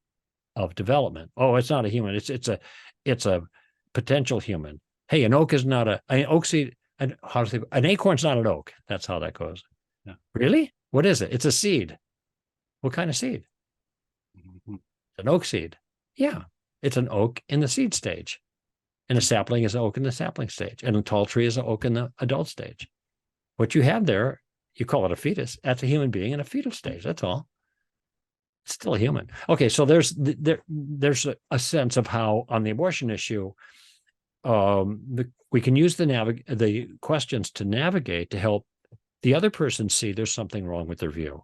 of development. Oh, it's not a human. It's a potential human. Hey, an oak is not an oak seed. An acorn's not an oak. That's how that goes. Yeah. Really? What is it? It's a seed. What kind of seed? Mm-hmm. An oak seed. Yeah, it's an oak in the seed stage. And a sapling is an oak in the sapling stage. And a tall tree is an oak in the adult stage. What you have there, you call it a fetus. That's a human being in a fetal stage. That's all. It's still a human. Okay, so there's a sense of how on the abortion issue, we can use the questions to navigate to help the other person see there's something wrong with their view.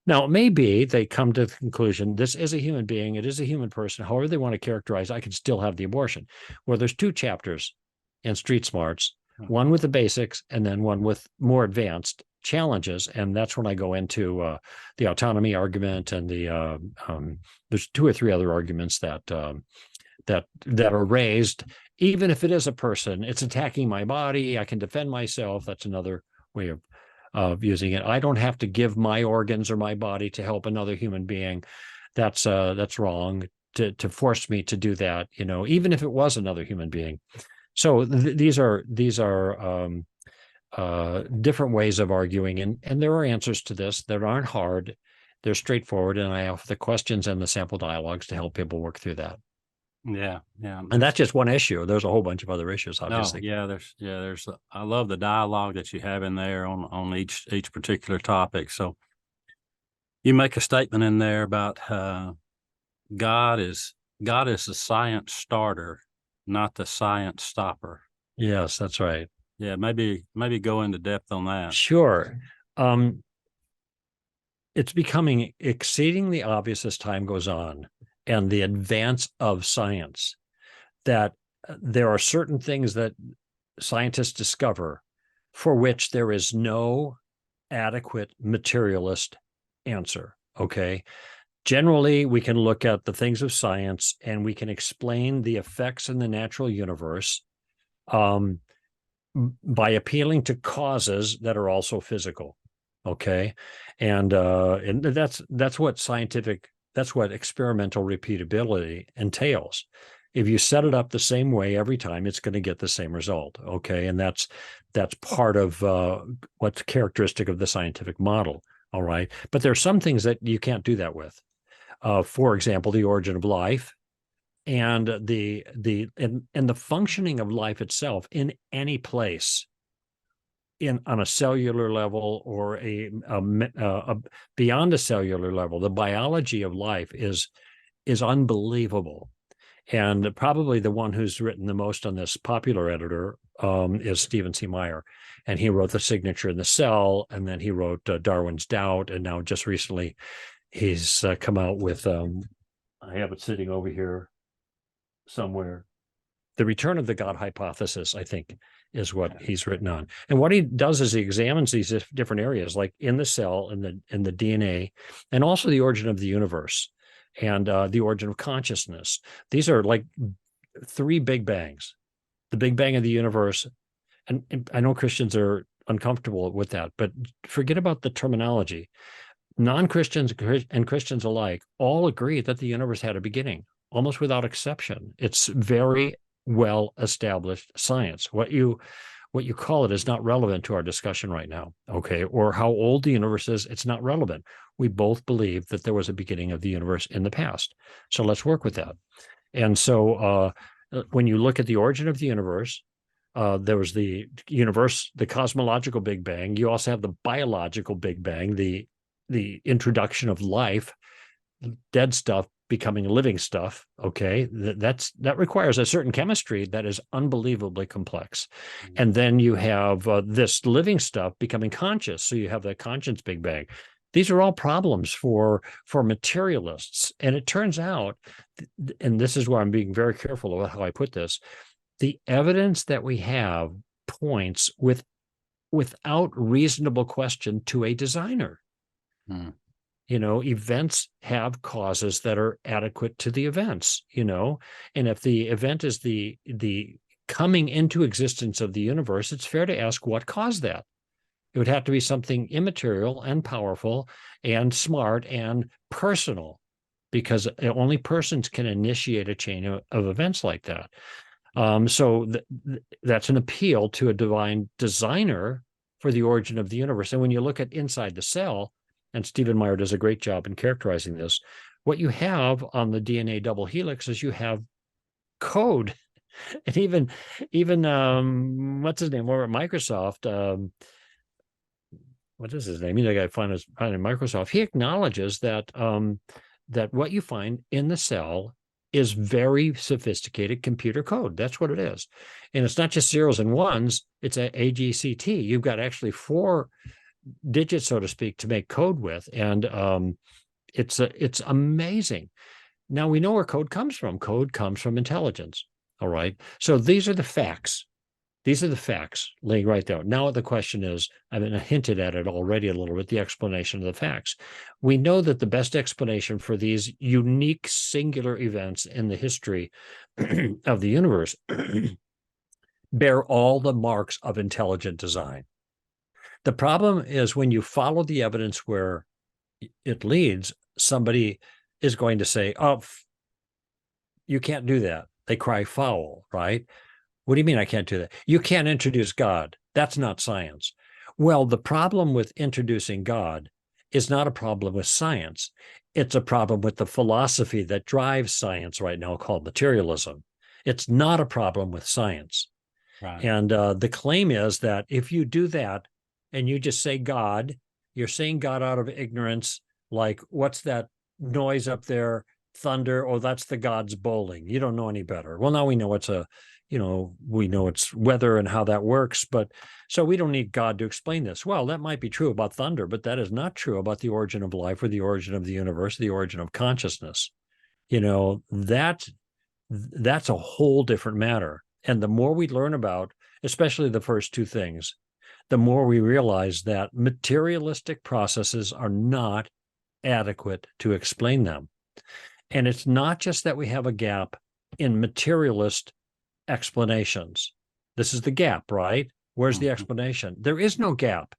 Now, it may be they come to the conclusion, this is a human being, it is a human person, however they want to characterize, I can still have the abortion. Well, there's 2 chapters in Street Smarts, one with the basics and then one with more advanced challenges. And that's when I go into the autonomy argument and there's 2 or 3 other arguments that are raised. Even if it is a person, it's attacking my body, I can defend myself. That's another way of using it. I don't have to give my organs or my body to help another human being. That's wrong to force me to do that, even if it was another human being. So these are different ways of arguing, and there are answers to this that aren't hard. They're straightforward, and I offer the questions and the sample dialogues to help people work through that. Yeah. And that's just one issue. There's a whole bunch of other issues, obviously. There's I love the dialogue that you have in there on each particular topic. So you make a statement in there about God is the science starter, not the science stopper. Yes, that's right. Yeah, maybe go into depth on that. Sure. It's becoming exceedingly obvious as time goes on and the advance of science that there are certain things that scientists discover for which there is no adequate materialist answer. Okay. Generally, we can look at the things of science and we can explain the effects in the natural universe by appealing to causes that are also physical. Okay. And that's what experimental repeatability entails. If you set it up the same way every time, it's going to get the same result. Okay. And that's part of what's characteristic of the scientific model. All right. But there are some things that you can't do that with. For example, the origin of life and the functioning of life itself in any place, on a cellular level or a beyond a cellular level. The biology of life is unbelievable. And probably the one who's written the most on this, popular editor, is Stephen C. Meyer. And he wrote The Signature in the Cell, and then he wrote Darwin's Doubt. And now just recently, he's come out with, I have it sitting over here somewhere, The Return of the God Hypothesis, I think, is what he's written on. And what he does is he examines these different areas, like in the cell, in the DNA, and also the origin of the universe and the origin of consciousness. These are like 3 big bangs: the Big Bang of the universe. And I know Christians are uncomfortable with that, but forget about the terminology. Non-Christians and Christians alike all agree that the universe had a beginning, almost without exception. It's very well established science. What you call it is not relevant to our discussion right now, okay? Or how old the universe is, it's not relevant. We both believe that there was a beginning of the universe in the past. So let's work with that. And so when you look at the origin of the universe, there was the universe, the cosmological Big Bang. You also have the biological Big Bang, the introduction of life, dead stuff becoming living stuff. Okay, that requires a certain chemistry that is unbelievably complex. And then you have this living stuff becoming conscious. So you have the conscious Big Bang. These are all problems for materialists. And it turns out, and this is where I'm being very careful about how I put this, the evidence that we have points without reasonable question to a designer. You know, events have causes that are adequate to the events, you know, and if the event is the coming into existence of the universe, it's fair to ask what caused that. It would have to be something immaterial and powerful and smart and personal, because only persons can initiate a chain of events like that. So that's an appeal to a divine designer for the origin of the universe. And when you look at inside the cell, and Stephen Meyer does a great job in characterizing this, what you have on the DNA double helix is you have code. And even what's his name over at Microsoft? What is his name? You know, the guy find in Microsoft. He acknowledges that that what you find in the cell is very sophisticated computer code. That's what it is. And it's not just zeros and ones, it's a AGCT. You've got actually 4 digits, so to speak, to make code with. And it's amazing. Now we know where code comes from. Code comes from intelligence. All right. So these are the facts. These are the facts laying right there. Now the question is, I mean, I hinted at it already a little bit, the explanation of the facts. We know that the best explanation for these unique singular events in the history of the universe bear all the marks of intelligent design. The problem is when you follow the evidence where it leads, somebody is going to say, oh, you can't do that. They cry foul, right? What do you mean I can't do that? You can't introduce God. That's not science. Well, the problem with introducing God is not a problem with science. It's a problem with the philosophy that drives science right now called materialism. It's not a problem with science. Right. And the claim is that if you do that and you just say God, you're saying God out of ignorance, like, what's that noise up there? Thunder. Oh, that's the gods bowling. You don't know any better. Well, now we know it's we know it's weather and how that works, but so we don't need God to explain this. Well, that might be true about thunder, but that is not true about the origin of life or the origin of the universe, the origin of consciousness. You know, that's a whole different matter. And the more we learn about, especially the first 2 things, the more we realize that materialistic processes are not adequate to explain them. And it's not just that we have a gap in materialist explanations. This is the gap, right? Where's the explanation? There is no gap.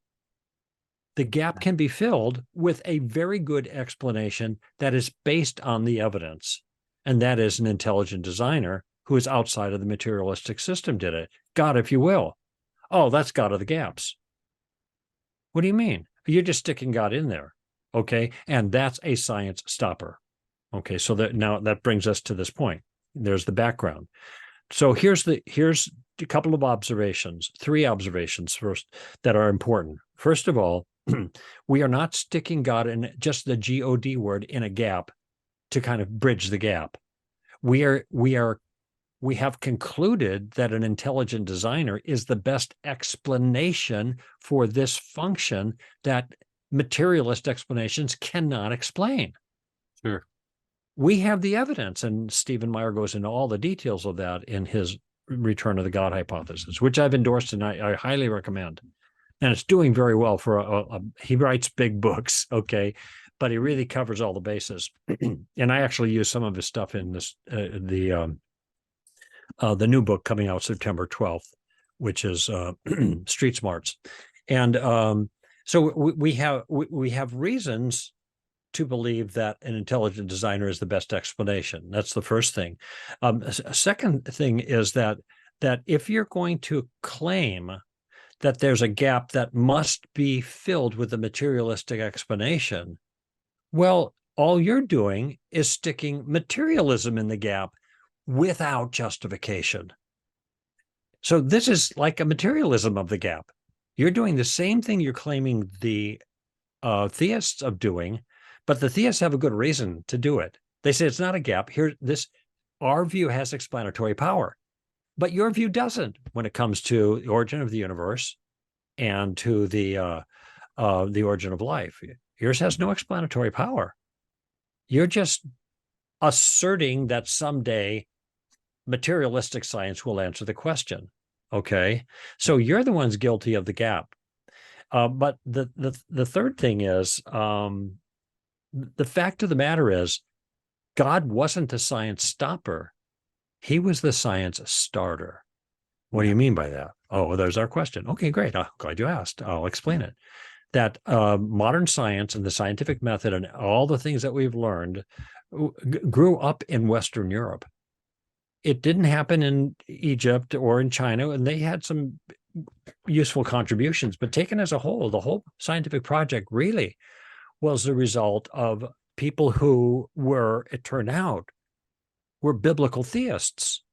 The gap can be filled with a very good explanation that is based on the evidence. And that is an intelligent designer who is outside of the materialistic system did it. God, if you will. Oh, that's God of the gaps. What do you mean? You're just sticking God in there. Okay. And that's a science stopper. Okay. So now that brings us to this point. There's the background. So here's a couple of observations, 3 observations first that are important. First of all, we are not sticking God in just the God word in a gap to kind of bridge the gap. We have concluded that an intelligent designer is the best explanation for this function that materialist explanations cannot explain. Sure. We have the evidence, and Stephen Meyer goes into all the details of that in his Return of the God hypothesis, which I've endorsed and I highly recommend. And it's doing very well for he writes big books, okay, but he really covers all the bases. And I actually use some of his stuff in this the new book coming out September 12th, which is Street Smarts. And so we have reasons to believe that an intelligent designer is the best explanation. That's the first thing. A second thing is that if you're going to claim that there's a gap that must be filled with a materialistic explanation, well, all you're doing is sticking materialism in the gap without justification. So this is like a materialism of the gap. You're doing the same thing you're claiming the theists of doing, but the theists have a good reason to do it. They say it's not a gap. Our view has explanatory power, but your view doesn't when it comes to the origin of the universe and to the origin of life. Yours has no explanatory power. You're just asserting that someday materialistic science will answer the question. Okay, so you're the ones guilty of the gap. But the third thing is, the fact of the matter is, God wasn't the science stopper. He was the science starter. What do you mean by that? Oh, well, there's our question. Okay, great. I'm glad you asked. I'll explain it. That modern science and the scientific method and all the things that we've learned grew up in Western Europe. It didn't happen in Egypt or in China, and they had some useful contributions, but taken as a whole, the whole scientific project really was the result of people who were, it turned out, were biblical theists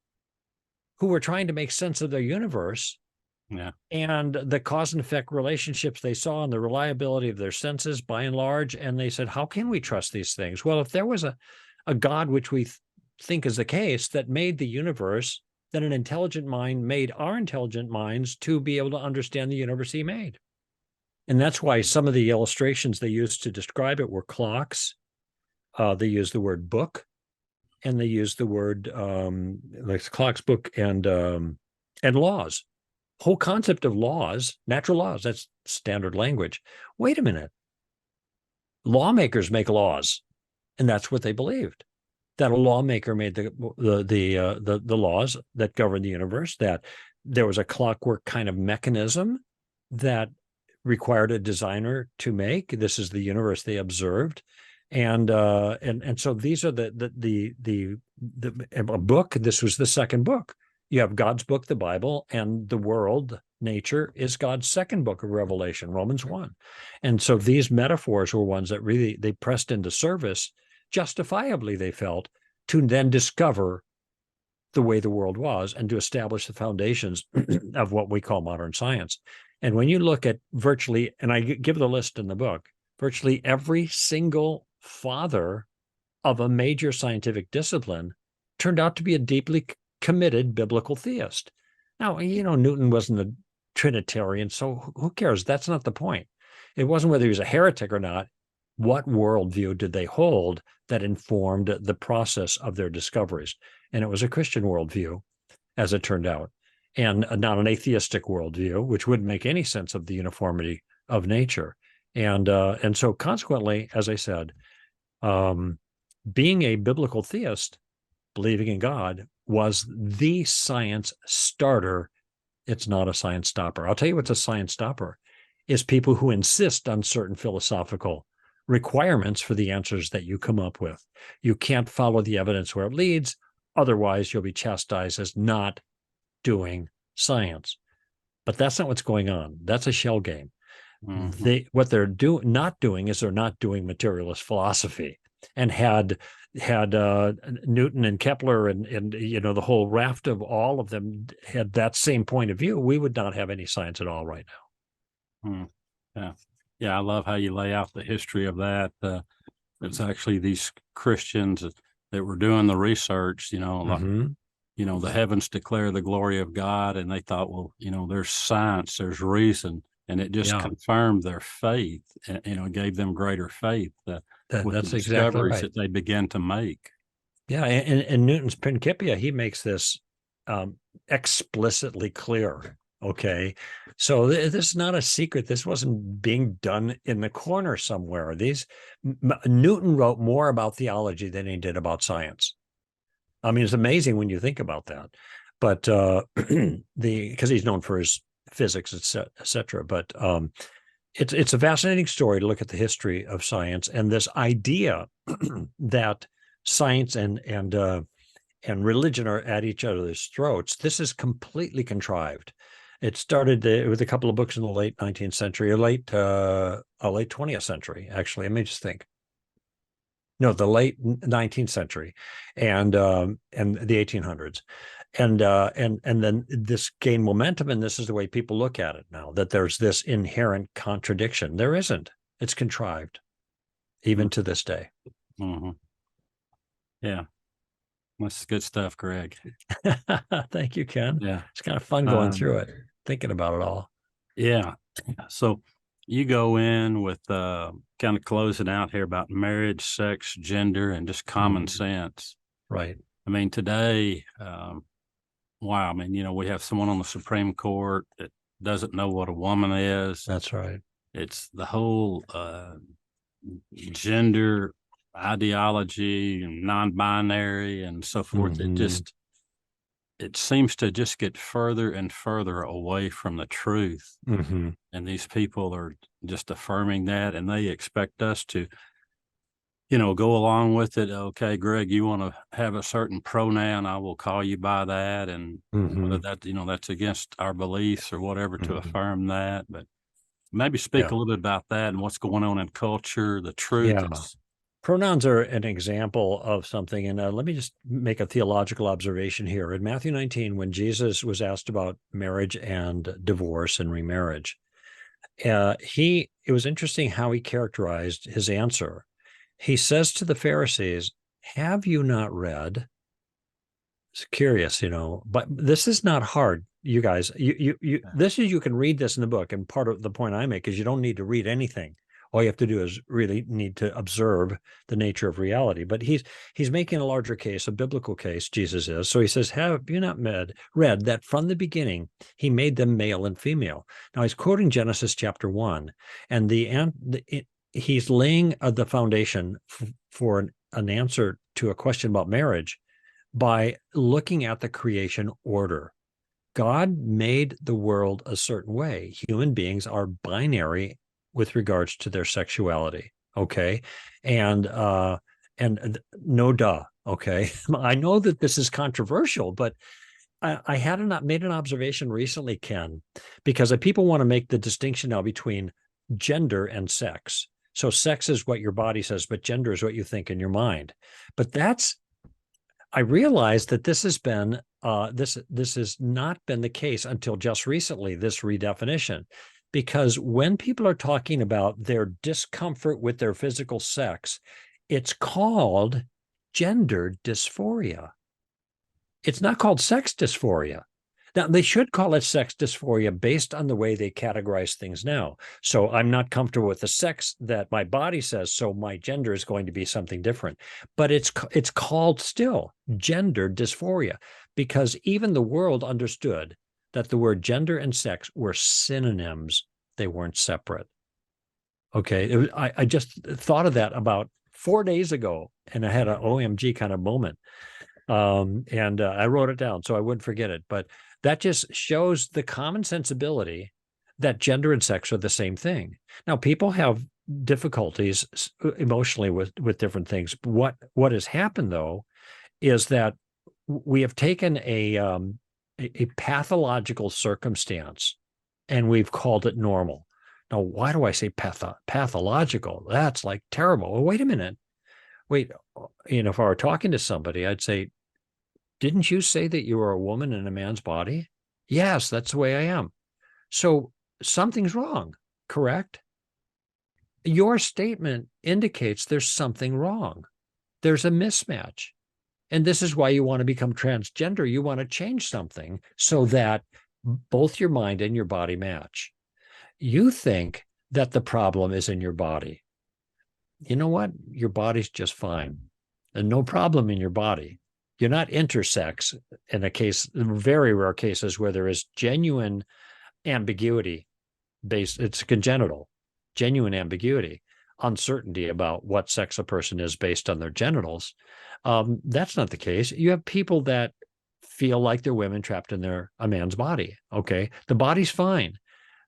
who were trying to make sense of their universe. Yeah. And the cause and effect relationships they saw and the reliability of their senses by and large. And they said, how can we trust these things? Well, if there was a God, which we think is the case, that made the universe, then an intelligent mind made our intelligent minds to be able to understand the universe he made. And that's why some of the illustrations they used to describe it were clocks. They used the word book, and they used the word like clocks, book, and laws. Whole concept of laws, natural laws, that's standard language. Wait a minute. Lawmakers make laws, and that's what they believed. That a lawmaker made the laws that govern the universe, that there was a clockwork kind of mechanism that required a designer to make. This is the universe they observed. And so these are the book. This was the second book. You have God's book, the Bible, and the world, nature, is God's second book of Revelation, Romans 1. And so these metaphors were ones that really they pressed into service, justifiably, they felt, to then discover the way the world was and to establish the foundations of what we call modern science. And when you look at virtually, and I give the list in the book, virtually every single father of a major scientific discipline turned out to be a deeply committed biblical theist. Now, Newton wasn't a Trinitarian, so who cares? That's not the point. It wasn't whether he was a heretic or not. What worldview did they hold that informed the process of their discoveries? And it was a Christian worldview, as it turned out, and not an atheistic worldview, which wouldn't make any sense of the uniformity of nature. And so consequently, as I said, being a biblical theist, believing in God, was the science starter. It's not a science stopper. I'll tell you what's a science stopper is people who insist on certain philosophical requirements for the answers that you come up with. You can't follow the evidence where it leads. Otherwise, you'll be chastised as not doing science. But that's not what's going on. That's a shell game. Mm-hmm. What they're not doing is they're not doing materialist philosophy. And had Newton and Kepler and the whole raft of all of them had that same point of view, we would not have any science at all right now. Yeah, I love how you lay out the history of that. It's actually these Christians that were doing the research, Mm-hmm. The heavens declare the glory of God, and they thought, well, there's science, there's reason, and it just confirmed their faith, and gave them greater faith. That's the discoveries right. that they began to make. Yeah, and Newton's Principia, he makes this explicitly clear. Okay, so this is not a secret. This wasn't being done in the corner somewhere. Newton wrote more about theology than he did about science. I mean, it's amazing when you think about that. But because he's known for his physics, et cetera. But it's a fascinating story to look at the history of science and this idea that science and religion are at each other's throats. This is completely contrived. It started with a couple of books in the late 19th century, or late 20th century, actually. Let me just think. No, the late 19th century, and the 1800s, and then this gained momentum, and this is the way people look at it now. That there's this inherent contradiction. There isn't. It's contrived, even to this day. Mm-hmm. Yeah, that's good stuff, Greg. Thank you, Ken. Yeah, it's kind of fun going through it, thinking about it all. Yeah. So you go in with kind of closing out here about marriage, sex, gender, and just common sense. Right. I mean, today, wow. I mean, we have someone on the Supreme Court that doesn't know what a woman is. That's right. It's the whole gender ideology and non-binary and so forth. It seems to just get further and further away from the truth. And these people are just affirming that, and they expect us to, go along with it. Okay, Greg, you want to have a certain pronoun, I will call you by that. And whether that, that's against our beliefs or whatever to affirm that. But maybe speak a little bit about that and what's going on in culture, the truth. Yeah. Pronouns are an example of something. And let me just make a theological observation here. In Matthew 19, when Jesus was asked about marriage and divorce and remarriage, it was interesting how he characterized his answer. He says to the Pharisees, have you not read? It's curious, but this is not hard, you guys. You can read this in the book. And part of the point I make is you don't need to read anything. All you have to do is really need to observe the nature of reality. But he's making a larger case, a biblical case, Jesus is. So he says, have you not read that from the beginning, he made them male and female? Now he's quoting Genesis chapter 1, and he's laying the foundation for an answer to a question about marriage by looking at the creation order. God made the world a certain way. Human beings are binary with regards to their sexuality. Okay. And no duh. Okay. I know that this is controversial, but I had made an observation recently, Ken, because people want to make the distinction now between gender and sex. So sex is what your body says, but gender is what you think in your mind. But I realized that this has been, this has not been the case until just recently, this redefinition. Because when people are talking about their discomfort with their physical sex, it's called gender dysphoria. It's not called sex dysphoria. Now, they should call it sex dysphoria based on the way they categorize things now. So I'm not comfortable with the sex that my body says, so my gender is going to be something different. But it's called still gender dysphoria, because even the world understood that the word gender and sex were synonyms. They weren't separate. Okay. I just thought of that about 4 days ago, and I had an OMG kind of moment. And I wrote it down so I wouldn't forget it. But that just shows the common sensibility that gender and sex are the same thing. Now, people have difficulties emotionally with different things. What has happened, though, is that we have taken a pathological circumstance and we've called it normal. Now, why do I say pathological? That's like terrible. Well, wait a minute. Wait, if I were talking to somebody, I'd say, didn't you say that you were a woman in a man's body? Yes, that's the way I am. So something's wrong, correct? Your statement indicates there's something wrong. There's a mismatch. And this is why you want to become transgender. You want to change something so that both your mind and your body match. You think that the problem is in your body. You know what? Your body's just fine. And no problem in your body. You're not intersex in very rare cases where there is genuine ambiguity it's congenital, genuine ambiguity, uncertainty about what sex a person is based on their genitals. That's not the case. You have people that feel like they're women trapped in a man's body. Okay. The body's fine.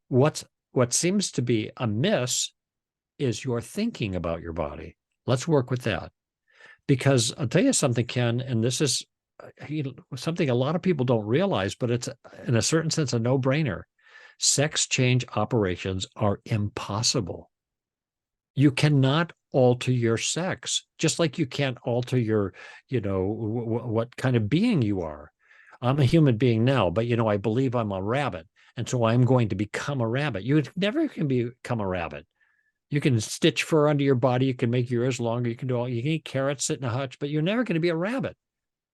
What seems to be amiss is your thinking about your body. Let's work with that. Because I'll tell you something, Ken, and this is something a lot of people don't realize, but it's in a certain sense a no-brainer. Sex change operations are impossible. You cannot alter your sex, just like you can't alter your, what kind of being you are. I'm a human being now, but, I believe I'm a rabbit. And so I'm going to become a rabbit. You never can become a rabbit. You can stitch fur under your body. You can make your ears longer. You can eat carrots, sit in a hutch, but you're never going to be a rabbit.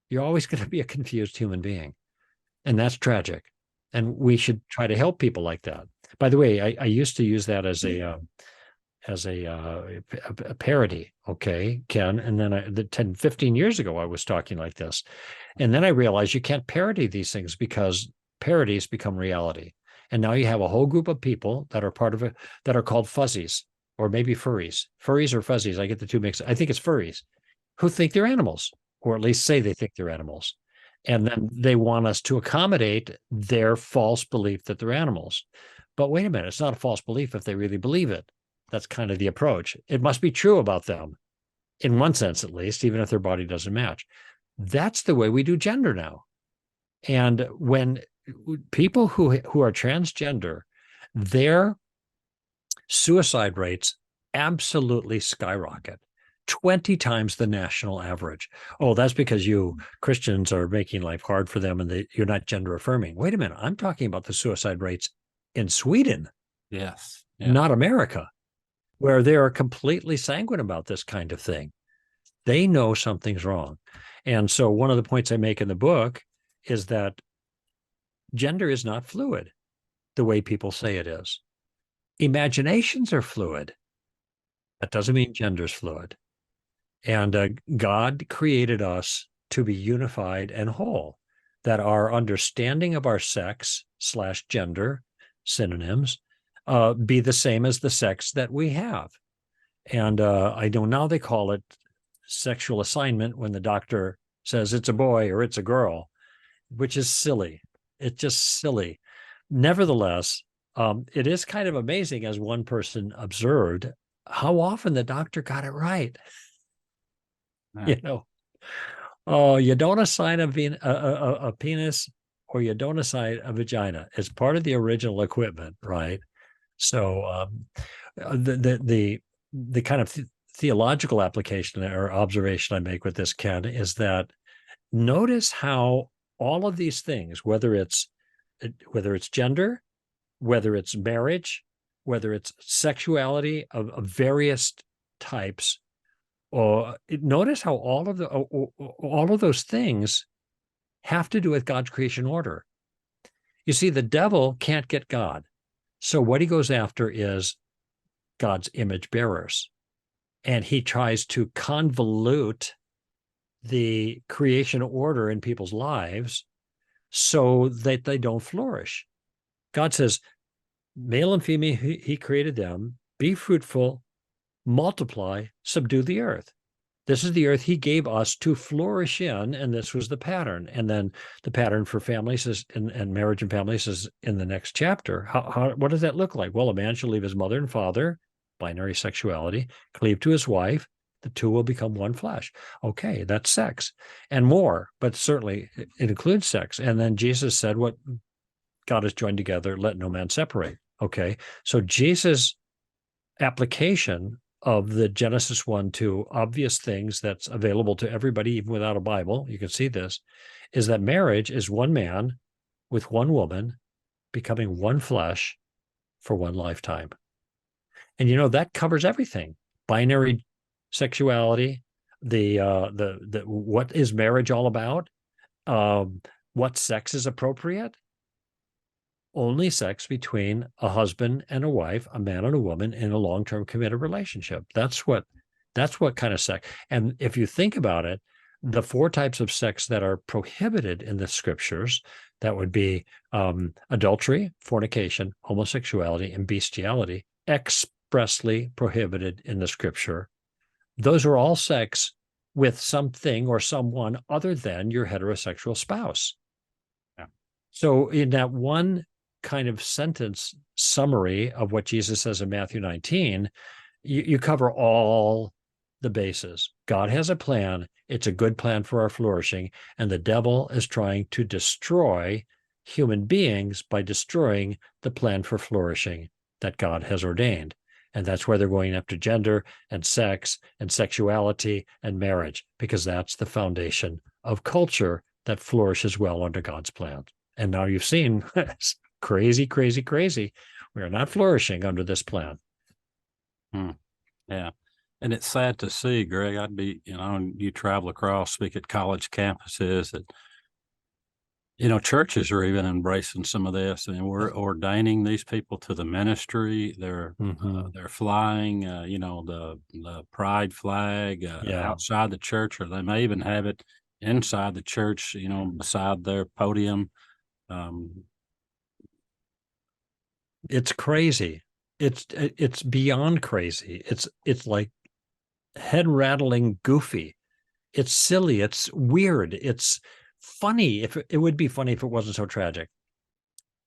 You're always going to be a confused human being. And that's tragic. And we should try to help people like that. By the way, I used to use that as a parody, okay, Ken? And then 10, 15 years ago, I was talking like this. And then I realized you can't parody these things because parodies become reality. And now you have a whole group of people that are part of that are called fuzzies, or maybe furries. Furries or fuzzies, I get the two mixed. I think it's furries, who think they're animals, or at least say they think they're animals. And then they want us to accommodate their false belief that they're animals. But wait a minute, it's not a false belief if they really believe it. That's kind of the approach. It must be true about them, in one sense at least, even if their body doesn't match. That's the way we do gender now. And when people who are transgender, their suicide rates absolutely skyrocket, 20 times the national average. Oh, that's because you Christians are making life hard for them and you're not gender affirming. Wait a minute. I'm talking about the suicide rates in Sweden. Yes. Not America, where they are completely sanguine about this kind of thing. They know something's wrong. And so one of the points I make in the book is that gender is not fluid the way people say it is. Imaginations are fluid. That doesn't mean gender's fluid. And God created us to be unified and whole, that our understanding of our sex/gender, synonyms, be the same as the sex that we have. And I know now they call it sexual assignment when the doctor says it's a boy or it's a girl, which is silly. It's just silly. Nevertheless, it is kind of amazing, as one person observed, how often the doctor got it right. Oh, you don't assign a penis, or you don't assign a vagina. It's part of the original equipment, right? So the kind of theological application or observation I make with this, Ken, is that notice how all of these things, whether it's gender, whether it's marriage, whether it's sexuality of various types, or notice how all of those things have to do with God's creation order. You see, the devil can't get God. So what he goes after is God's image bearers. And he tries to convolute the creation order in people's lives so that they don't flourish. God says, male and female, he created them. Be fruitful, multiply, subdue the earth. This is the earth he gave us to flourish in, and this was the pattern. And then the pattern for families is, and marriage and families is in the next chapter. What does that look like? Well, a man shall leave his mother and father, binary sexuality, cleave to his wife. The two will become one flesh. Okay, that's sex and more, but certainly it includes sex. And then Jesus said, what God has joined together, let no man separate. Okay, so Jesus' application of the Genesis 1-2 obvious things that's available to everybody, even without a Bible, you can see this, is that marriage is one man with one woman becoming one flesh for one lifetime. And that covers everything. Binary sexuality, the what is marriage all about? What sex is appropriate? Only sex between a husband and a wife, a man and a woman in a long-term committed relationship. That's what kind of sex. And if you think about it, the 4 types of sex that are prohibited in the scriptures, that would be adultery, fornication, homosexuality, and bestiality, expressly prohibited in the scripture. Those are all sex with something or someone other than your heterosexual spouse. Yeah. So in that one kind of sentence summary of what Jesus says in Matthew 19, you cover all the bases. God has a plan. It's a good plan for our flourishing. And the devil is trying to destroy human beings by destroying the plan for flourishing that God has ordained. And that's why they're going after gender and sex and sexuality and marriage, because that's the foundation of culture that flourishes well under God's plan. And now you've seen crazy, crazy, crazy. We are not flourishing under this plan. Yeah. And it's sad to see, Greg. I'd be, you travel across, speak at college campuses, that, churches are even embracing some of this, and we're ordaining these people to the ministry. They're flying, the pride flag outside the church, or they may even have it inside the church, beside their podium. It's crazy. It's beyond crazy. It's like head rattling goofy. It's silly. It's weird. It's funny. If it would be funny if it wasn't so tragic.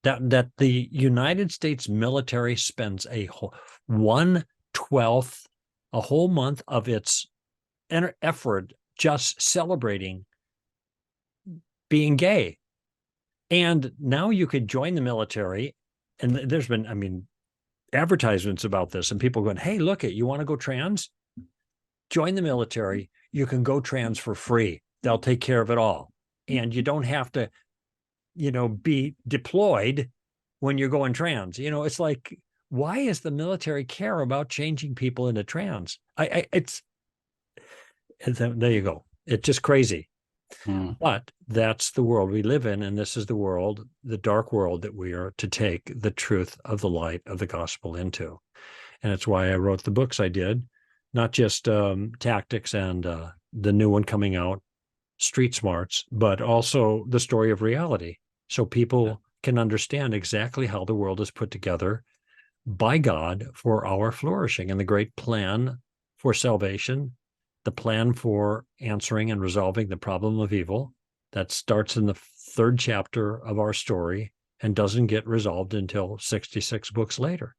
That the United States military spends a whole 1/12, a whole month of its effort just celebrating being gay. And now you could join the military, and there's been, advertisements about this, and people going, hey, look, you want to go trans? Join the military. You can go trans for free. They'll take care of it all. And you don't have to, be deployed when you're going trans. It's like, why does the military care about changing people into trans? There you go. It's just crazy. But that's the world we live in. And this is the world, the dark world that we are to take the truth of the light of the gospel into. And it's why I wrote the books I did, not just Tactics and the new one coming out, Street Smarts, but also the story of reality. So people can understand exactly how the world is put together by God for our flourishing, and the great plan for salvation, the plan for answering and resolving the problem of evil that starts in the 3rd chapter of our story and doesn't get resolved until 66 books later.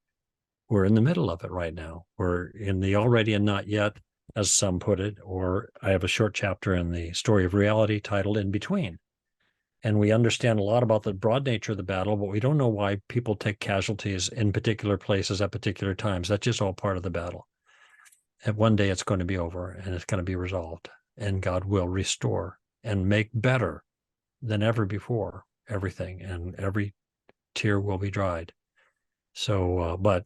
We're in the middle of it right now. We're in the already and not yet, as some put it, or I have a short chapter in the story of reality titled In Between. And we understand a lot about the broad nature of the battle, but we don't know why people take casualties in particular places at particular times. That's just all part of the battle. And one day it's going to be over, and it's going to be resolved, and God will restore and make better than ever before everything, and every tear will be dried. So, but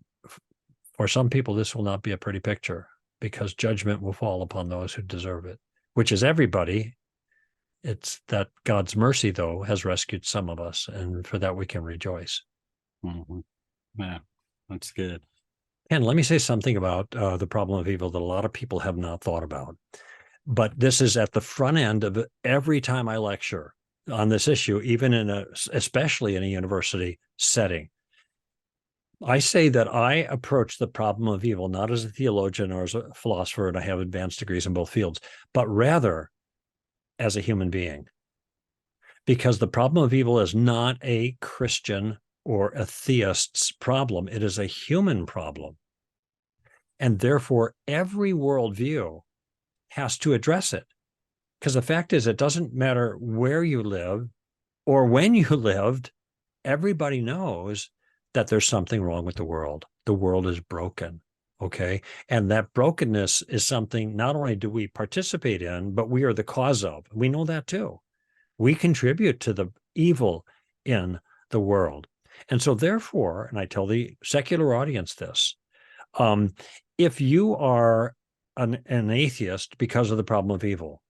for some people, this will not be a pretty picture, because judgment will fall upon those who deserve it, which is everybody. It's that God's mercy, though, has rescued some of us, and for that we can rejoice. Yeah, that's good. And let me say something about the problem of evil that a lot of people have not thought about. But this is at the front end of every time I lecture on this issue, even especially in a university setting. I say that I approach the problem of evil not as a theologian or as a philosopher, and I have advanced degrees in both fields, but rather as a human being. Because the problem of evil is not a Christian or a theist's problem. It is a human problem. And therefore, every worldview has to address it. Because the fact is, it doesn't matter where you live or when you lived, everybody knows that there's something wrong with the world. The world is broken, okay? And that brokenness is something not only do we participate in, but we are the cause of. We know that too. We contribute to the evil in the world. And so therefore, and I tell the secular audience this, if you are an atheist because of the problem of evil,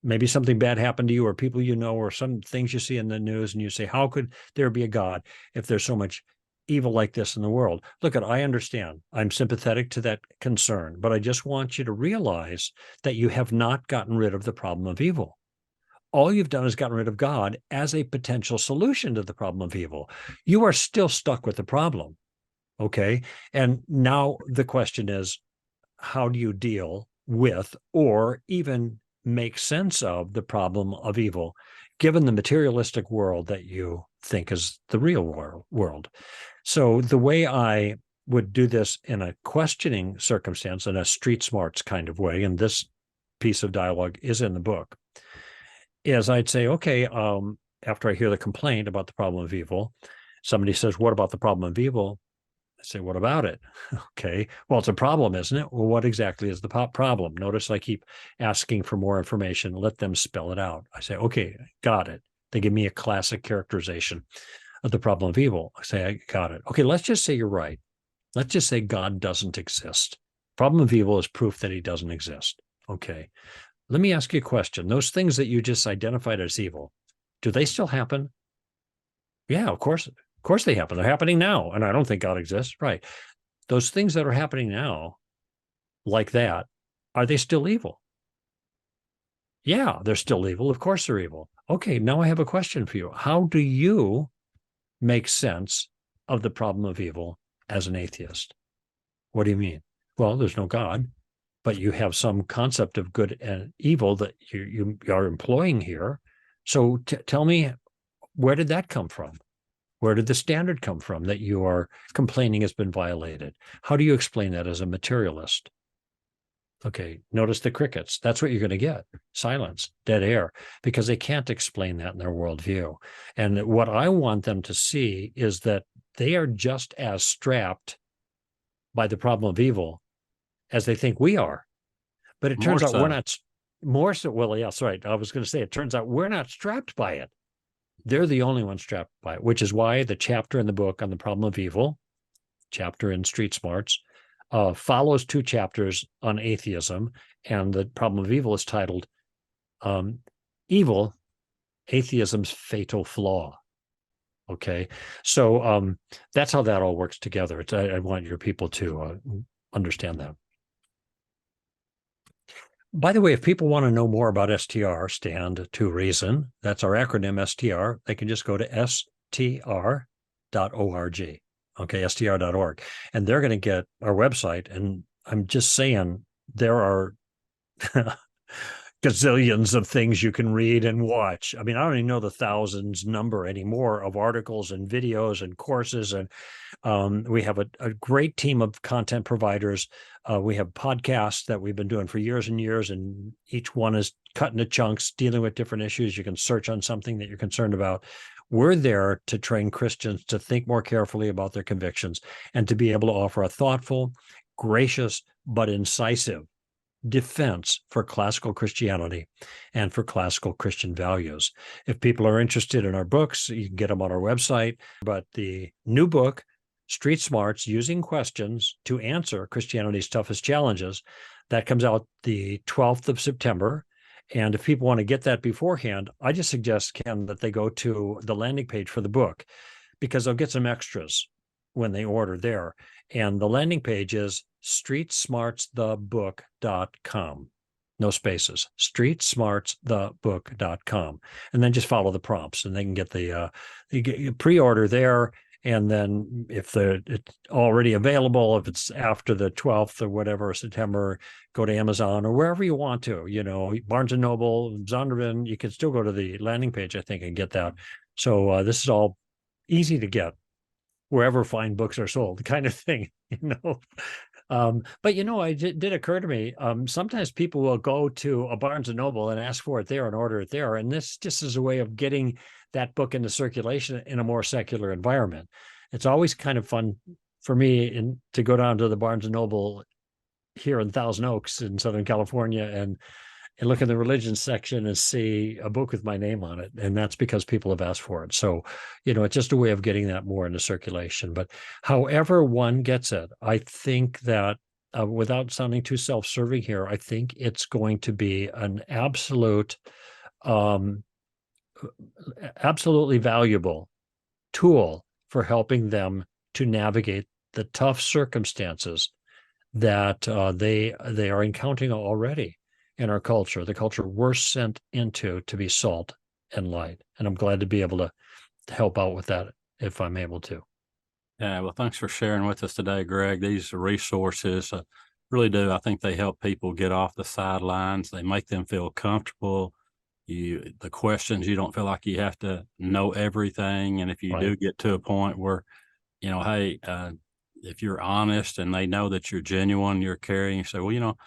maybe something bad happened to you or people you know or some things you see in the news, and you say, how could there be a God if there's so much evil like this in the world? Look, I understand. I'm sympathetic to that concern, but I just want you to realize that you have not gotten rid of the problem of evil. All you've done is gotten rid of God as a potential solution to the problem of evil. You are still stuck with the problem. Okay. And now the question is, how do you deal with or even make sense of the problem of evil, given the materialistic world that you think is the real world. So the way I would do this in a questioning circumstance, in a street smarts kind of way, and this piece of dialogue is in the book, is I'd say, okay, after I hear the complaint about the problem of evil, somebody says, what about the problem of evil? I say, what about it? Okay, well, it's a problem, isn't it? Well, what exactly is the problem? Notice I keep asking for more information. Let them spell it out. I say, okay, got it. They give me a classic characterization of the problem of evil. I say, I got it. Okay, let's just say you're right. Let's just say God doesn't exist. Problem of evil is proof that he doesn't exist. Okay, let me ask you a question. Those things that you just identified as evil, do they still happen? Yeah, of course. Of course they happen. They're happening now. And I don't think God exists. Right. Those things that are happening now, like that, are they still evil? Yeah, they're still evil. Of course they're evil. Okay, now I have a question for you. How do you make sense of the problem of evil as an atheist? What do you mean? Well, there's no God, but you have some concept of good and evil that you are employing here. So tell me, where did that come from? Where did the standard come from that you are complaining has been violated? How do you explain that as a materialist? Okay, notice the crickets. That's what you're going to get. Silence, dead air, because they can't explain that in their worldview. And what I want them to see is that they are just as strapped by the problem of evil as they think we are. But it turns out we're not more so. Well, yeah, that's right. I was going to say, it turns out we're not strapped by it. They're the only ones strapped by it, which is why the chapter in the book on the problem of evil, chapter in Street Smarts, follows two chapters on atheism. And the problem of evil is titled Evil, Atheism's Fatal Flaw. Okay. So that's how that all works together. I want your people to understand that. By the way, if people want to know more about STR, Stand to Reason, that's our acronym STR, they can just go to str.org. Okay, str.org. And they're going to get our website. And I'm just saying, there are gazillions of things you can read and watch. I mean, I don't even know the thousands number anymore of articles and videos and courses. And we have a great team of content providers. We have podcasts that we've been doing for years and years, and each one is cut into chunks, dealing with different issues. You can search on something that you're concerned about. We're there to train Christians to think more carefully about their convictions and to be able to offer a thoughtful, gracious, but incisive defense for classical Christianity and for classical Christian values. If people are interested in our books, you can get them on our website. But the new book, Street Smarts, Using Questions to Answer Christianity's Toughest Challenges, that comes out the 12th of September. And if people want to get that beforehand, I just suggest, Ken, that they go to the landing page for the book, because they'll get some extras when they order there. And the landing page is streetsmartsthebook.com. No spaces. streetsmartsthebook.com. And then just follow the prompts, and they can get the pre-order there. And then if it's already available, if it's after the 12th or whatever, September, go to Amazon or wherever you want to, Barnes & Noble, Zondervan, you can still go to the landing page, I think, and get that. So this is all easy to get wherever fine books are sold, kind of thing, But, it did occur to me, sometimes people will go to a Barnes & Noble and ask for it there and order it there. And this just is a way of getting that book into circulation in a more secular environment. It's always kind of fun for me to go down to the Barnes & Noble here in Thousand Oaks in Southern California and look in the religion section and see a book with my name on it. And that's because people have asked for it. So, it's just a way of getting that more into circulation. But however one gets it, I think that without sounding too self-serving here, I think it's going to be an absolutely valuable tool for helping them to navigate the tough circumstances that they are encountering already in our culture, the culture we're sent into to be salt and light. And I'm glad to be able to help out with that if I'm able to. Yeah, well, thanks for sharing with us today, Greg. These resources, Really do. I think they help people get off the sidelines. They make them feel comfortable. The questions, you don't feel like you have to know everything. And if you Right. do get to a point where, hey, if you're honest and they know that you're genuine, you're caring, you say, well,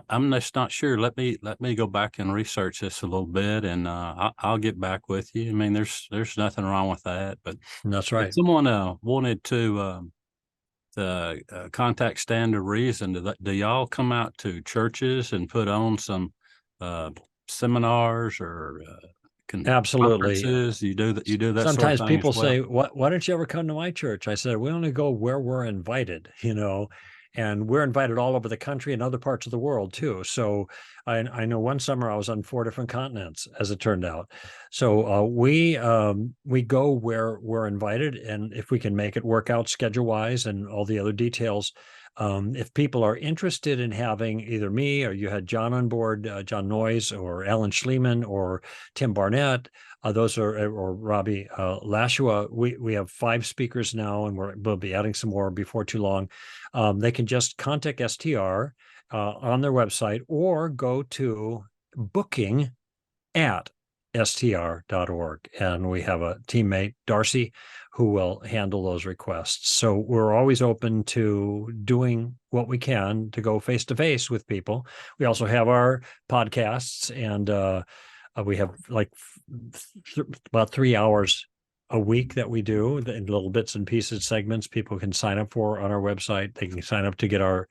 I'm just not sure. Let me go back and research this a little bit, and I'll get back with you. I mean, there's nothing wrong with that. But That's if right. someone wanted to contact Stand to Reason, do y'all come out to churches and put on some seminars or Absolutely. conferences? You do that. You do that sort of Sometimes thing people as well. say, why don't you ever come to my church? I said, we only go where we're invited, and we're invited all over the country and other parts of the world too. So I know one summer I was on 4 different continents, as it turned out. So we go where we're invited, and if we can make it work out schedule wise and all the other details. If people are interested in having either me, or you had John on board, John Noyes or Alan Schliemann or Tim Barnett, those are, or Robbie Lashua. We have 5 speakers now, and we'll be adding some more before too long. They can just contact STR on their website, or go to booking@str.org. And we have a teammate, Darcy, who will handle those requests. So we're always open to doing what we can to go face to face with people. We also have our podcasts, and we have about 3 hours a week that we do in little bits and pieces segments people can sign up for on our website. They can sign up to get our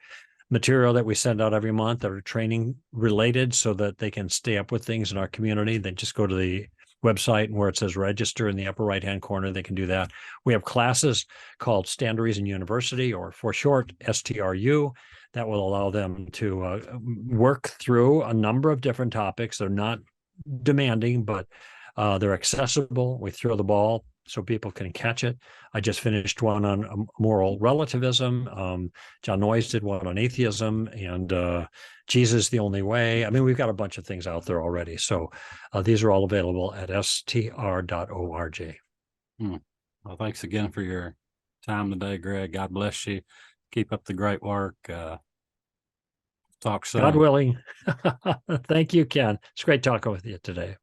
material that we send out every month that are training related, so that they can stay up with things in our community. They just go to the website, and where it says register in the upper right hand corner, they can do that. We have classes called Stand to Reason University, or for short STRU, that will allow them to work through a number of different topics. They're not demanding, but they're accessible. We throw the ball so people can catch it. I just finished one on moral relativism. John Noyes did one on atheism, and Jesus the Only Way. I mean, we've got a bunch of things out there already. So these are all available at str.org. Well, thanks again for your time today, Greg. God bless you. Keep up the great work. Talk soon. God willing. Thank you, Ken. It's great talking with you today.